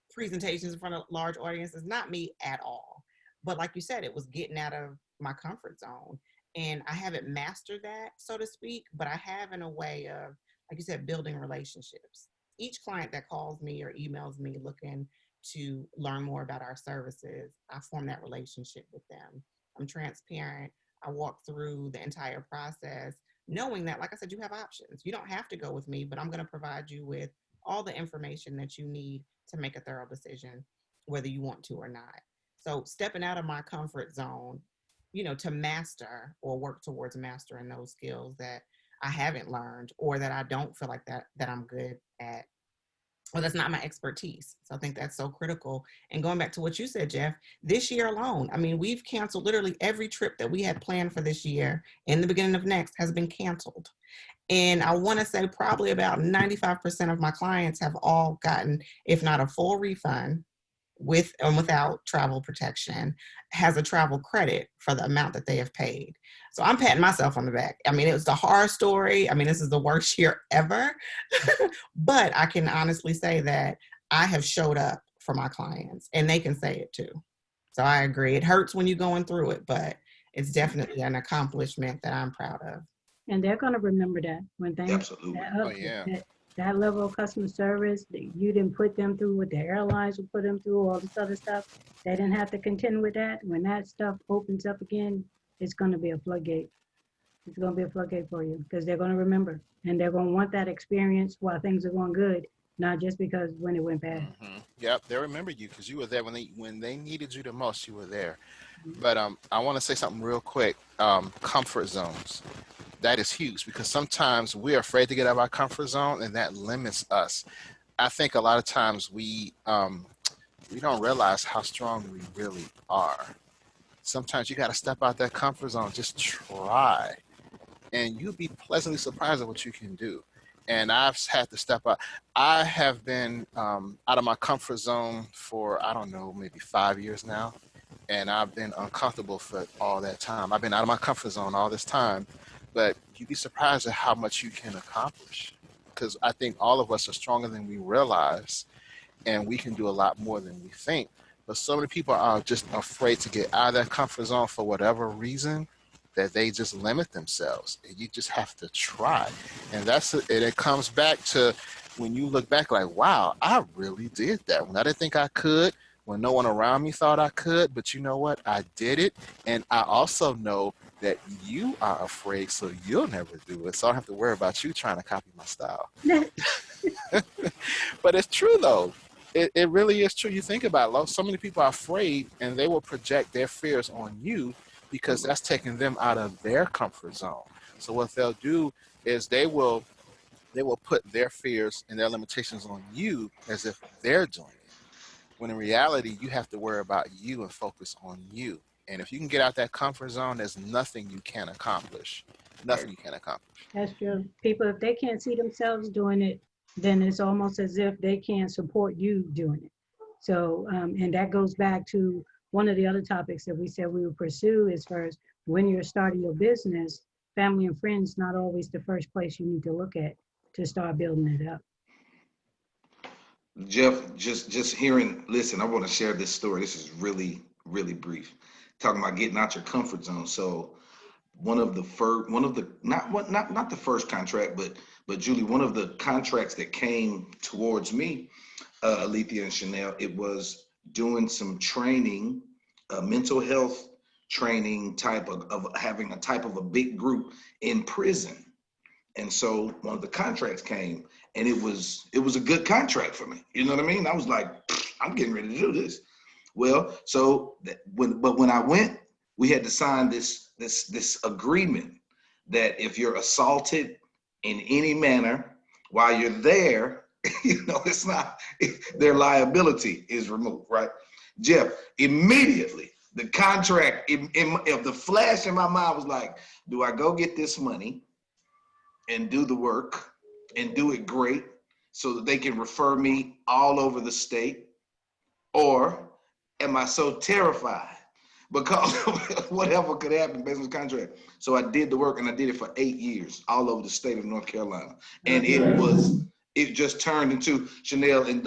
presentations in front of large audiences. Not me at all. But like you said, it was getting out of my comfort zone. And I haven't mastered that, so to speak, but I have in a way of, like you said, building relationships. Each client that calls me or emails me looking to learn more about our services, I form that relationship with them. I'm transparent. I walk through the entire process, knowing that, like I said, you have options. You don't have to go with me, but I'm going to provide you with all the information that you need to make a thorough decision, whether you want to or not. So stepping out of my comfort zone, to master or work towards mastering those skills that I haven't learned or that I don't feel like that I'm good at, or that's not my expertise. So I think that's so critical. And going back to what you said, Jeff, this year alone, I mean, we've canceled literally every trip that we had planned for this year in the beginning of next has been canceled. And I want to say probably about 95% of my clients have all gotten, if not a full refund, with and without travel protection, has a travel credit for the amount that they have paid. So I'm patting myself on the back. I mean, it was the horror story. I mean, this is the worst year ever. But I can honestly say that I have showed up for my clients and they can say it too. So I agree. It hurts when you're going through it, but it's definitely an accomplishment that I'm proud of. And they're going to remember that when things Absolutely. Oh yeah. that level of customer service that you didn't put them through, what the airlines would put them through, all this other stuff. They didn't have to contend with that. When that stuff opens up again, it's going to be a floodgate. It's going to be a floodgate for you because they're going to remember and they're going to want that experience while things are going good, not just because when it went bad. Yep, they remember you because you were there when they needed you the most. You were there. But I want to say something real quick. Comfort zones. That is huge because sometimes we're afraid to get out of our comfort zone, and that limits us. I think a lot of times we don't realize how strong we really are. Sometimes you got to step out that comfort zone, just try, and you'll be pleasantly surprised at what you can do. And I've had to step out. I have been out of my comfort zone for, I don't know, maybe 5 years now. And I've been uncomfortable for all that time. I've been out of my comfort zone all this time, but you'd be surprised at how much you can accomplish. Because I think all of us are stronger than we realize. and we can do a lot more than we think. But so many people are just afraid to get out of their comfort zone for whatever reason that they just limit themselves. And you just have to try. And it comes back to when you look back like, wow, I really did that. When I didn't think I could, when no one around me thought I could, but you know what? I did it. And I also know that you are afraid, so you'll never do it. So I don't have to worry about you trying to copy my style. But it's true though. It really is true. You think about it, so many people are afraid and they will project their fears on you because that's taking them out of their comfort zone. So what they'll do is they will put their fears and their limitations on you as if they're doing it. When in reality, you have to worry about you and focus on you. And if you can get out that comfort zone, there's nothing you can't accomplish. Nothing you can't accomplish. That's true. People, if they can't see themselves doing it, then it's almost as if they can't support you doing it. So, and that goes back to one of the other topics that we said we would pursue is first, when you're starting your business, family and friends not always the first place you need to look at to start building it up. Jeff, just hearing, listen, I want to share this story. This is really, really brief. Talking about getting out your comfort zone. So not the first contract, but Julie, one of the contracts that came towards me, Alethea and Chanel, it was doing some training, mental health training type of having a type of a big group in prison. And so one of the contracts came, and it was a good contract for me. You know what I mean? I was like, I'm getting ready to do this. Well, so when I went, we had to sign this agreement that if you're assaulted in any manner while you're there, it's not, their liability is removed, right? Jeff, immediately the contract of the flash in my mind was like, do I go get this money and do the work and do it great so that they can refer me all over the state? Or am I so terrified because whatever could happen based on the contract? So I did the work, and I did it for 8 years all over the state of North Carolina. And it just turned into Chanel and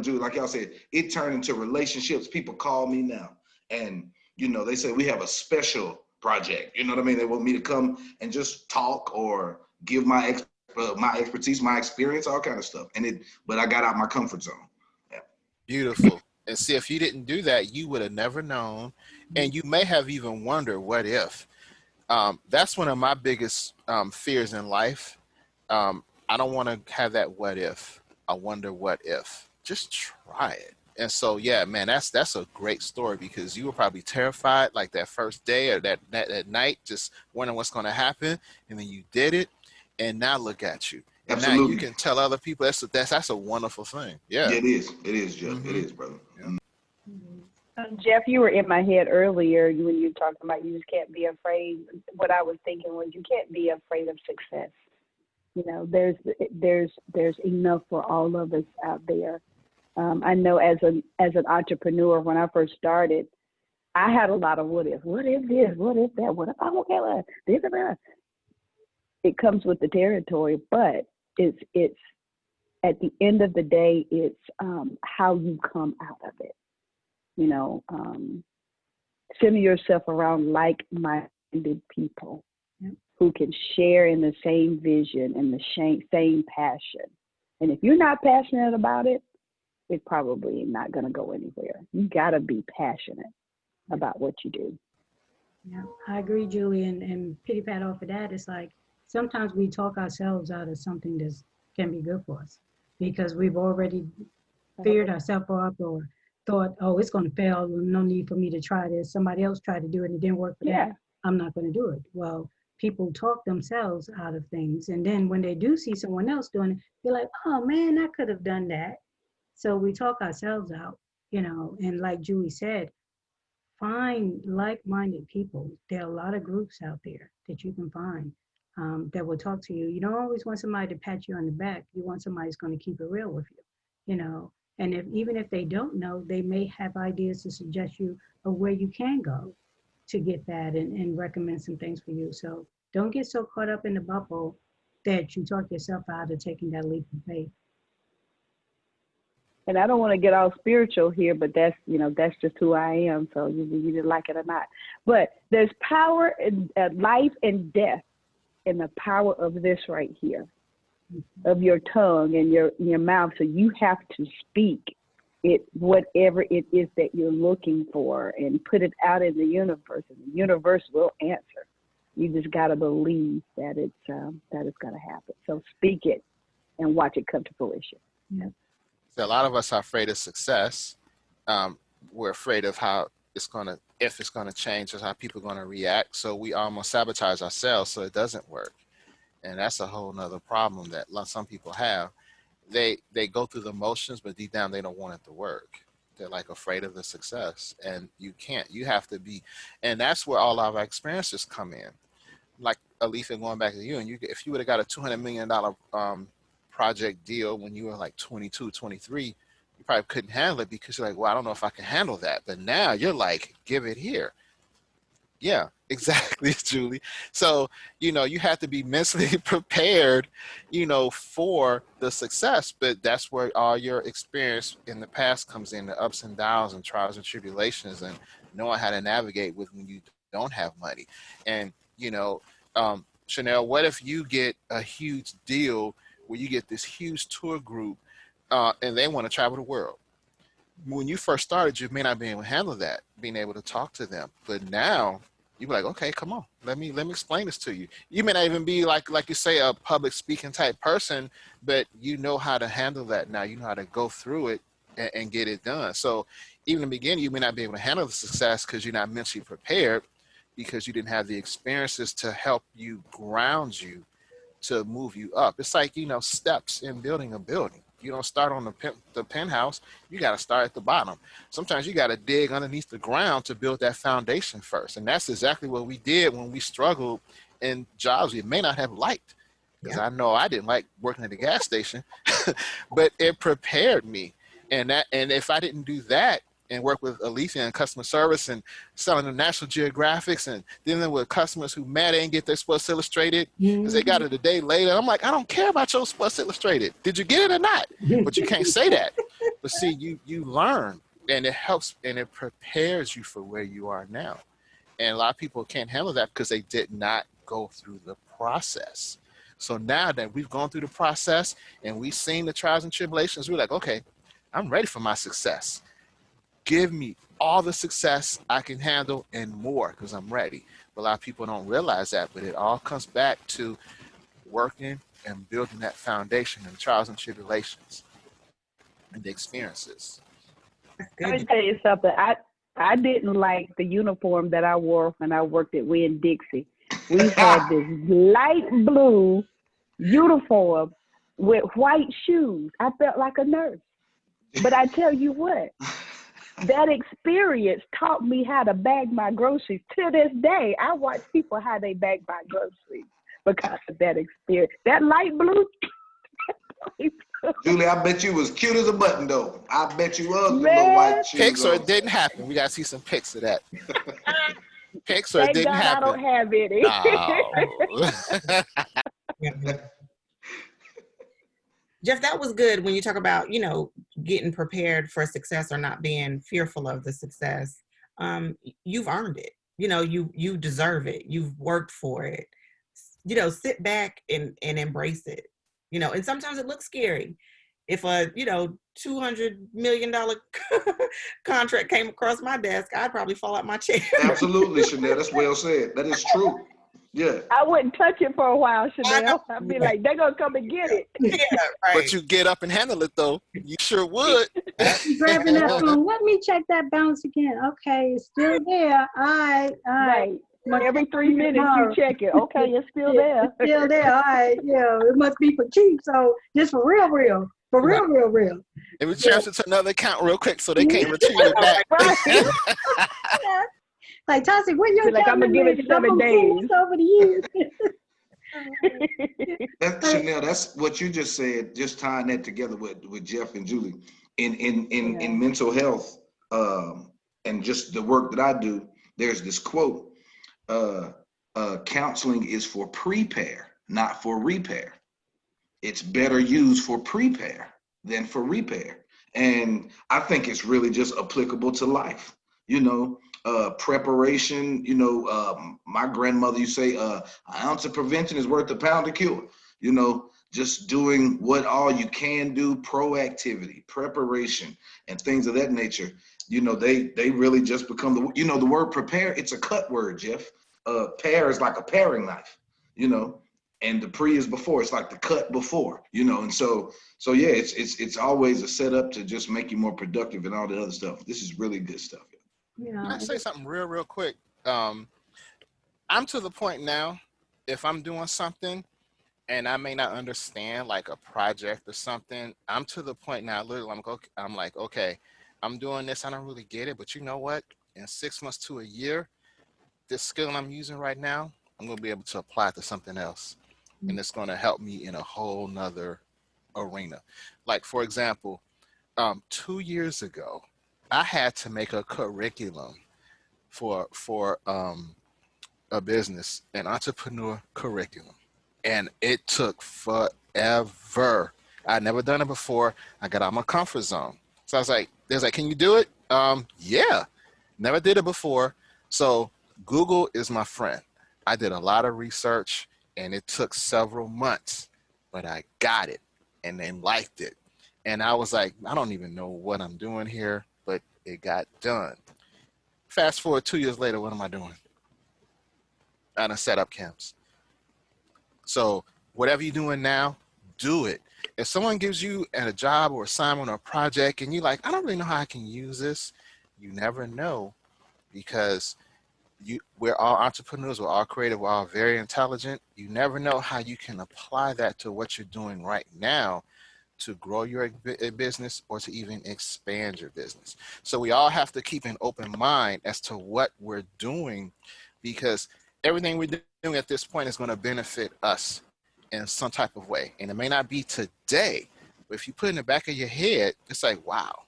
Julie, like y'all said, it turned into relationships. People call me now, and they say we have a special project. You know what I mean? They want me to come and just talk or give my expertise, my experience, all kind of stuff. But I got out my comfort zone. Yeah. Beautiful. And see, if you didn't do that, you would have never known. And you may have even wondered, what if? That's one of my biggest fears in life. I don't want to have that what if. I wonder what if. Just try it. And so, yeah, man, that's a great story, because you were probably terrified like that first day or that night, just wondering what's going to happen. And then you did it. And now look at you. And Absolutely. now you can tell other people. That's a wonderful thing. Yeah. It is, Jeff. Mm-hmm. It is, brother. Yeah. Jeff, you were in my head earlier when you were talking about you just can't be afraid. What I was thinking was you can't be afraid of success. There's enough for all of us out there. I know as an entrepreneur, when I first started, I had a lot of what if. What if this? What if that? What if I don't get this? It comes with the territory, but it's at the end of the day, it's how you come out of it. Center yourself around like-minded people who can share in the same vision and the same passion. And if you're not passionate about it, it's probably not going to go anywhere. You got to be passionate about what you do. Yeah, I agree, Julie. And pity pat off of that, it's like sometimes we talk ourselves out of something that can be good for us because we've already feared ourselves up or thought, oh, it's going to fail. No need for me to try this. Somebody else tried to do it and it didn't work for that. I'm not going to do it. Well, people talk themselves out of things. And then when they do see someone else doing it, they're like, oh man, I could have done that. So we talk ourselves out, and like Julie said, find like-minded people. There are a lot of groups out there that you can find that will talk to you. You don't always want somebody to pat you on the back. You want somebody who's going to keep it real with you, And even if they don't know, they may have ideas to suggest you of where you can go to get that and recommend some things for you. So don't get so caught up in the bubble that you talk yourself out of taking that leap of faith. and I don't want to get all spiritual here, but that's, you know, that's just who I am. So you didn't like it or not. But there's power in life and death in the power of this right here, of your tongue and your mouth. So you have to speak it, whatever it is that you're looking for, and put it out in the universe, and the universe will answer. You just got to believe that it's going to happen. So speak it and watch it come to fruition. Yeah. So a lot of us are afraid of success. We're afraid of if it's going to change, or how people are going to react. So we almost sabotage ourselves so it doesn't work. And that's a whole nother problem that some people have. They go through the motions, but deep down they don't want it to work. They're like afraid of the success, and you can't. You have to be, and that's where all of our experiences come in. Like Alifia, going back to you, and if you would have got a $200 million project deal when you were like 22, 23, you probably couldn't handle it because you're like, well, I don't know if I can handle that. But now you're like, give it here. Yeah, exactly, Julie. So, you know, you have to be mentally prepared, you know, for the success. But that's where all your experience in the past comes in, the ups and downs and trials and tribulations, and knowing how to navigate with when you don't have money. And, you know, Chanel, what if you get a huge deal where you get this huge tour group and they want to travel the world? When you first started, you may not be able to handle that, being able to talk to them. But now you be like, okay, come on, let me explain this to you. You may not even be like you say, a public speaking type person, but you know how to handle that now. You know how to go through it and get it done. So even in the beginning, you may not be able to handle the success because you're not mentally prepared, because you didn't have the experiences to help you, ground you, to move you up. It's like, you know, steps in building a building. You don't start on the penthouse. You got to start at the bottom. Sometimes you got to dig underneath the ground to build that foundation first. And that's exactly what we did when we struggled in jobs we may not have liked. Because I know I didn't like working at the gas station, but it prepared me. And if I didn't do that and work with Alifia in customer service and selling the National Geographics and dealing with customers who mad they didn't get their Sports Illustrated because they got it a day later. I'm like, I don't care about your Sports Illustrated. Did you get it or not? But you can't say that. But see, you learn, and it helps, and it prepares you for where you are now. And a lot of people can't handle that because they did not go through the process. So now that we've gone through the process and we've seen the trials and tribulations, we're like, okay, I'm ready for my success. Give me all the success I can handle and more, because I'm ready. But a lot of people don't realize that, but it all comes back to working and building that foundation and trials and tribulations and the experiences. Let me tell you something. I didn't like the uniform that I wore when I worked at Winn-Dixie. We had this light blue uniform with white shoes. I felt like a nurse. But I tell you what, that experience taught me how to bag my groceries. To this day, I watch people how they bag my groceries because of that experience. That light blue. Julie, I bet you was cute as a button, though. I bet you was the little white shoes. Pics, or it didn't happen. We got to see some pics of that. Pics, or it didn't happen. I don't have any. Oh. Jeff, that was good when you talk about, you know, getting prepared for success or not being fearful of the success. You've earned it. You know, you deserve it. You've worked for it. You know, sit back and embrace it. You know, and sometimes it looks scary. If a, you know, $200 million contract came across my desk, I'd probably fall out my chair. Absolutely, Chanel. That's well said. That is true. Yeah. I wouldn't touch it for a while, Chanel. I'd be like, they're going to come and get it. Yeah, right. But you get up and handle it, though. You sure would. Grabbing that phone. Let me check that bounce again. Okay, it's still there. All right. Every 3 minutes you check it. Okay, it's still there. It's still there. All right. Yeah, it must be for cheap. So just for real. For real. It was transferred to another account real quick so they can't retrieve it back. Like, Tassie, what you're like, I'm going to give it 7 days. Over the years. Chanel, that's what you just said, just tying that together with Jeff and Julie. In mental health and just the work that I do, there's this quote, counseling is for prepare, not for repair. It's better used for prepare than for repair. And I think it's really just applicable to life. You know, preparation. You know, my grandmother used to say, "An ounce of prevention is worth a pound of cure." You know, just doing what all you can do, proactivity, preparation, and things of that nature. You know, they really just become the, you know, the word prepare. It's a cut word, Jeff. Pair is like a paring knife. You know, and the pre is before. It's like the cut before. You know, and so yeah, it's always a setup to just make you more productive and all the other stuff. This is really good stuff. Can Yeah. I say something real quick? Um, I'm to the point now, if I'm doing something and I may not understand like a project or something, I'm to the point now, literally, I'm like, okay, I'm doing this. I don't really get it, but you know what? In 6 months to a year, this skill I'm using right now, I'm going to be able to apply it to something else. And it's going to help me in a whole nother arena. Like, for example, 2 years ago, I had to make a curriculum for a business, an entrepreneur curriculum, and it took forever. I'd never done it before. I got out of my comfort zone, so I was like, "There's like, can you do it?" Yeah, never did it before. So Google is my friend. I did a lot of research, and it took several months, but I got it, and then liked it, and I was like, I don't even know what I'm doing here, but it got done. Fast forward 2 years later, what am I doing? I done set up camps. So whatever you're doing now, do it. If someone gives you a job or assignment or project and you're like, I don't really know how I can use this, you never know, because we're all entrepreneurs, we're all creative, we're all very intelligent. You never know how you can apply that to what you're doing right now to grow your business or to even expand your business. So we all have to keep an open mind as to what we're doing, because everything we're doing at this point is going to benefit us in some type of way. And it may not be today, but if you put it in the back of your head, it's like, wow,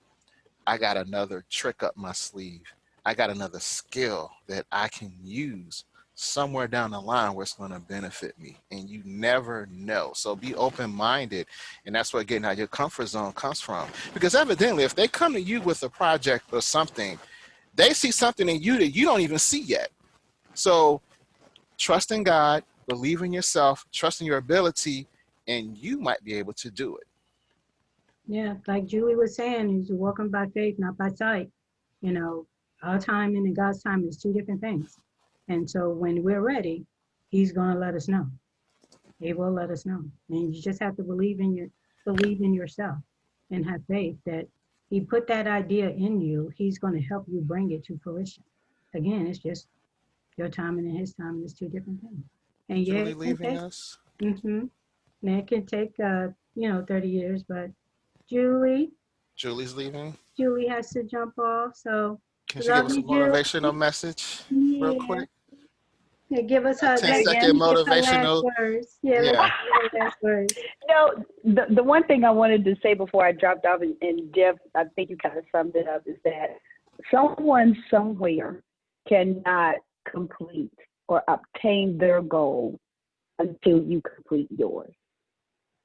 I got another trick up my sleeve. I got another skill that I can use somewhere down the line where it's going to benefit me. And you never know. So be open-minded. And that's where getting out of your comfort zone comes from. Because evidently, if they come to you with a project or something, they see something in you that you don't even see yet. So trust in God, believe in yourself, trust in your ability, and you might be able to do it. Yeah, like Julie was saying, he's walking by faith, not by sight. You know, our timing and God's timing is two different things. And so when we're ready, he's going to let us know. He will let us know. And you just have to believe in yourself and have faith that he put that idea in you. He's going to help you bring it to fruition. Again, it's just your timing and his timing is two different things. And yeah, Julie it can leaving take, us. mm-hmm, and it can take, 30 years, but Julie, Julie's leaving. Julie has to jump off. So Can she give love us a you, Julie. motivational message real Yeah. quick? Yeah, give us A her, Say it let ten-second again. me give her last motivational. words. Yeah, let me Yeah. give her last words. No, the one thing I wanted to say before I dropped off, and Jeff, I think you kind of summed it up, is that someone somewhere cannot complete or obtain their goal until you complete yours.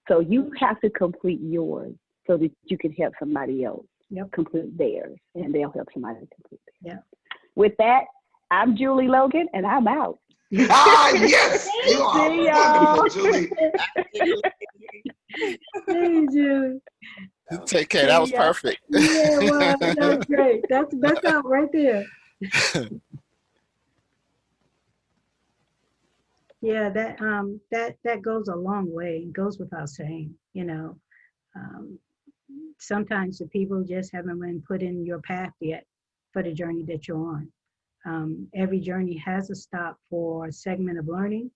So you have to complete yours so that you can help somebody else complete theirs, and they'll help somebody complete theirs. Yeah. With that, I'm Julie Logan, and I'm out. Yes, you are See y'all. wonderful, Julie. Hey, Julie. Take care. That was See ya. perfect. Yeah, well, that was great. That's out right there. Yeah, that goes a long way. It goes without saying, Um, sometimes the people just haven't been put in your path yet for the journey that you're on. Every journey has a stop for a segment of learning,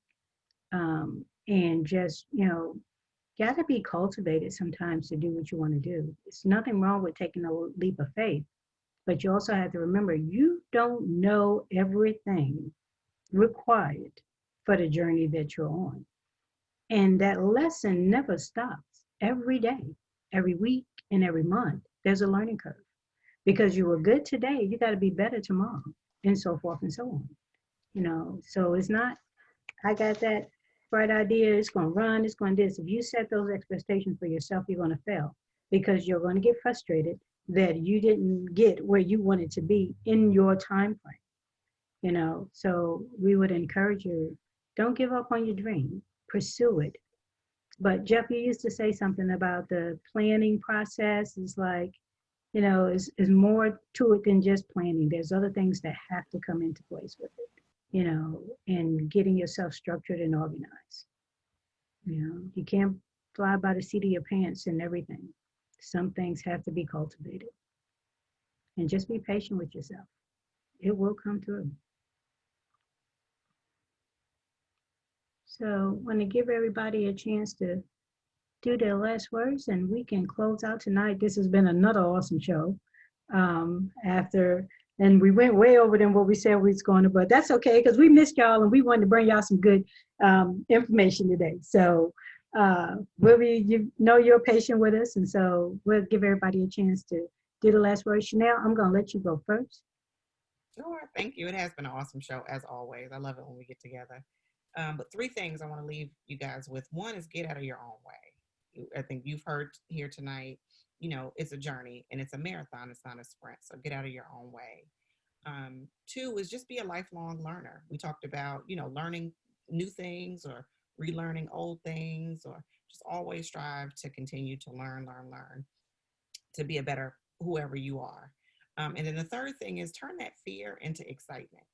and just, got to be cultivated sometimes to do what you want to do. It's nothing wrong with taking a leap of faith, but you also have to remember you don't know everything required for the journey that you're on. And that lesson never stops. Every day, every week, and every month, there's a learning curve. Because you were good today, you got to be better tomorrow, and so forth and so on. So it's not, I got that bright idea, it's going to run, it's going to do this. If you set those expectations for yourself, you're going to fail. because you're going to get frustrated that you didn't get where you wanted to be in your time frame. You know, so we would encourage you, don't give up on your dream, pursue it. But Jeff, you used to say something about the planning process is like, you know, is more to it than just planning. There's other things that have to come into place with it, you know, and getting yourself structured and organized. You know, you can't fly by the seat of your pants and everything. Some things have to be cultivated. And just be patient with yourself. It will come through. So I want to give everybody a chance to do their last words and we can close out tonight. This has been another awesome show. And we went way over than what we said we was going to, but that's okay because we missed y'all and we wanted to bring y'all some good information today. So you know you're patient with us, and so we'll give everybody a chance to do the last word. Chanel, I'm going to let you go first. Sure, thank you. It has been an awesome show as always. I love it when we get together. But 3 things I want to leave you guys with. One is get out of your own way. I think you've heard here tonight, you know, it's a journey and it's a marathon. It's not a sprint. So get out of your own way. 2 is just be a lifelong learner. We talked about, you know, learning new things or relearning old things, or just always strive to continue to learn, to be a better whoever you are. And then the 3rd thing is turn that fear into excitement.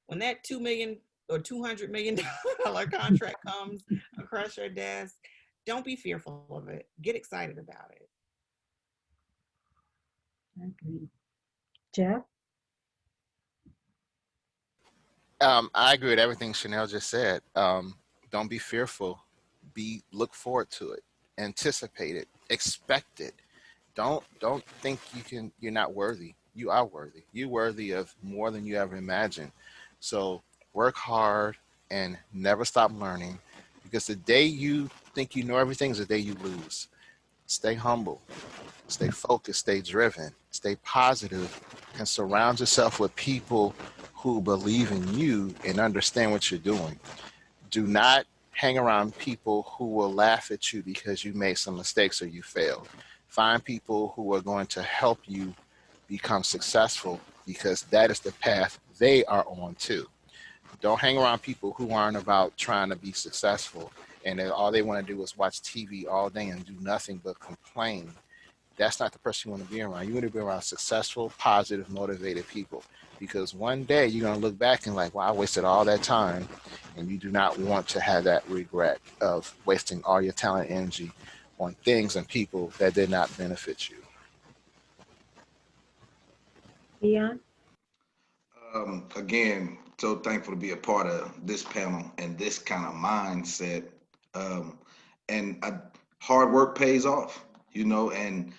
When that $2 million or $200 million contract comes across your desk, don't be fearful of it. Get excited about it. Okay. Jeff? I agree with everything Chanel just said. Don't be fearful. Look forward to it. Anticipate it. Expect it. Don't think you're not worthy. You are worthy. You're worthy of more than you ever imagined. So work hard and never stop learning, because the day you think you know everything is the day you lose. Stay humble, stay focused, stay driven, stay positive, and surround yourself with people who believe in you and understand what you're doing. Do not hang around people who will laugh at you because you made some mistakes or you failed. Find people who are going to help you become successful, because that is the path they are on too. Don't hang around people who aren't about trying to be successful and all they want to do is watch TV all day and do nothing but complain. That's not the person you want to be around. You want to be around successful, positive, motivated people, because one day you're going to look back and like, wow, I wasted all that time. And you do not want to have that regret of wasting all your talent and energy on things and people that did not benefit you. Dion? Again, so thankful to be a part of this panel and this kind of mindset. Um, and hard work pays off, you know, and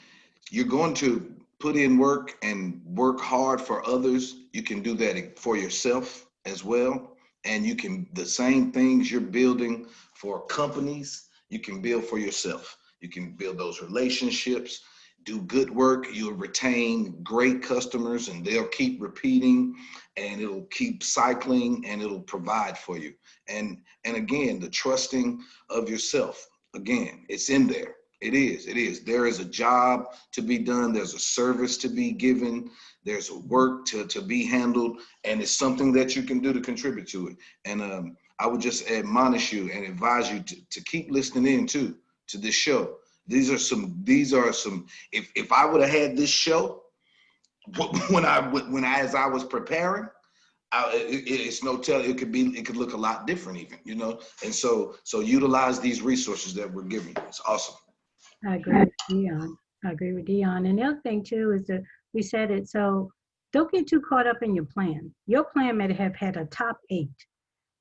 you're going to put in work and work hard for others. You can do that for yourself as well. And you can, the same things you're building for companies, you can build for yourself. You can build those relationships, do good work. You'll retain great customers and they'll keep repeating and it'll keep cycling and it'll provide for you. And again, the trusting of yourself, again, it's in there. It is. There is a job to be done. There's a service to be given. There's a work to be handled. And it's something that you can do to contribute to it. And I would just admonish you and advise you to keep listening in to this show. These are some, if I would have had this show as I was preparing, it's no telling, it could look a lot different even, you know? And so utilize these resources that we're giving you. It's awesome. I agree with Dion. And the other thing too is that we said it, so don't get too caught up in your plan. Your plan may have had a top 8,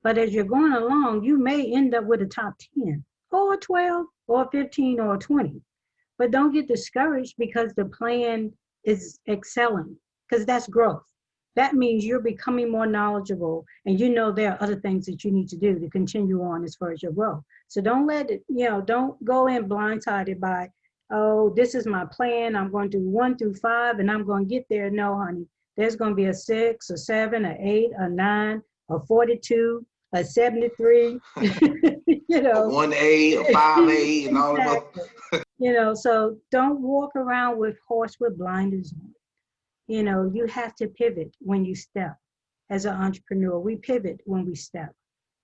but as you're going along, you may end up with a top 10 or 12 or 15 or 20. But don't get discouraged because the plan is excelling, because that's growth. That means you're becoming more knowledgeable and you know there are other things that you need to do to continue on as far as your growth. So don't let it, don't go in blindsided by, oh, this is my plan. I'm going to do 1 through 5 and I'm going to get there. No, honey, there's going to be a 6, a 7, a 8, a 9, a 42, a 73, A 1A, a 5A, and all of them. You know, so don't walk around with horse with blinders on. You know, you have to pivot when you step. As an entrepreneur, we pivot when we step.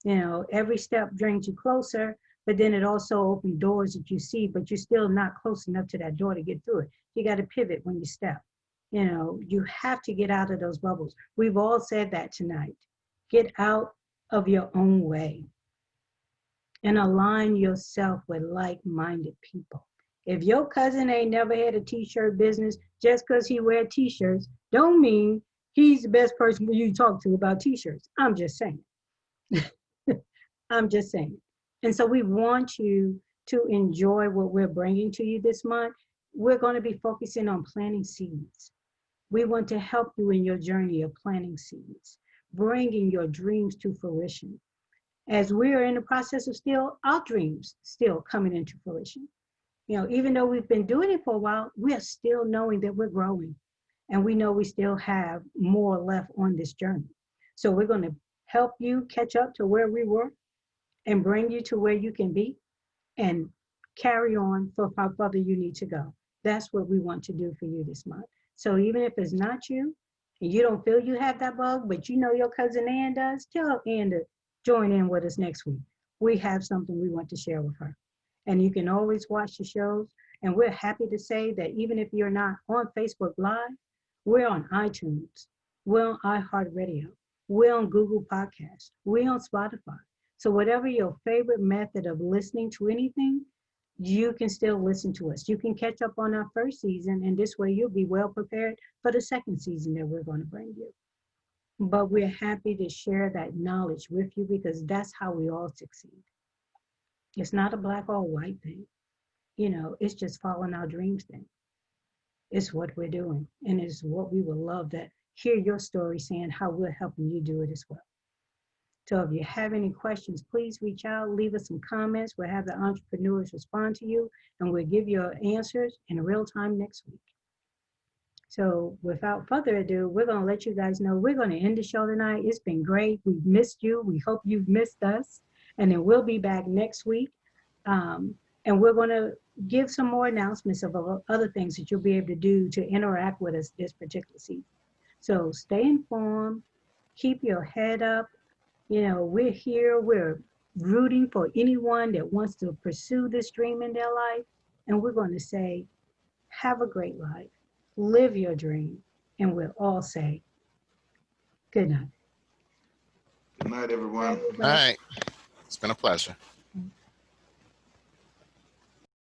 You know, every step brings you closer, but then it also opens doors that you see, but you're still not close enough to that door to get through it. You got to pivot when you step. You know, you have to get out of those bubbles. We've all said that tonight. Get out of your own way and align yourself with like-minded people. If your cousin ain't never had a t-shirt business, just because he wear t-shirts, don't mean he's the best person for you to talk to about t-shirts. I'm just saying. I'm just saying. And so we want you to enjoy what we're bringing to you this month. We're going to be focusing on planting seeds. We want to help you in your journey of planting seeds, bringing your dreams to fruition. As we are in the process of our dreams still coming into fruition. You know, even though we've been doing it for a while, we are still knowing that we're growing. And we know we still have more left on this journey. So we're going to help you catch up to where we were and bring you to where you can be and carry on for how further you need to go. That's what we want to do for you this month. So even if it's not you and you don't feel you have that bug, but you know your cousin Ann does, tell Ann to join in with us next week. We have something we want to share with her. And you can always watch the shows. And we're happy to say that even if you're not on Facebook Live, we're on iTunes, we're on iHeartRadio, we're on Google Podcasts, we're on Spotify. So whatever your favorite method of listening to anything, you can still listen to us. You can catch up on our first season, and this way you'll be well prepared for the second season that we're going to bring you. But we're happy to share that knowledge with you because that's how we all succeed. It's not a black or white thing. You know, it's just following our dreams thing. It's what we're doing. And it's what we would love to hear your story saying how we're helping you do it as well. So if you have any questions, please reach out, leave us some comments. We'll have the entrepreneurs respond to you and we'll give you answers in real time next week. So without further ado, we're going to let you guys know we're going to end the show tonight. It's been great. We've missed you. We hope you've missed us. And then we'll be back next week. And we're going to give some more announcements of other things that you'll be able to do to interact with us this particular season. So stay informed, keep your head up. You know, we're here, we're rooting for anyone that wants to pursue this dream in their life. And we're going to say, have a great life, live your dream. And we'll all say, good night. Good night, everyone. All right. It's been a pleasure.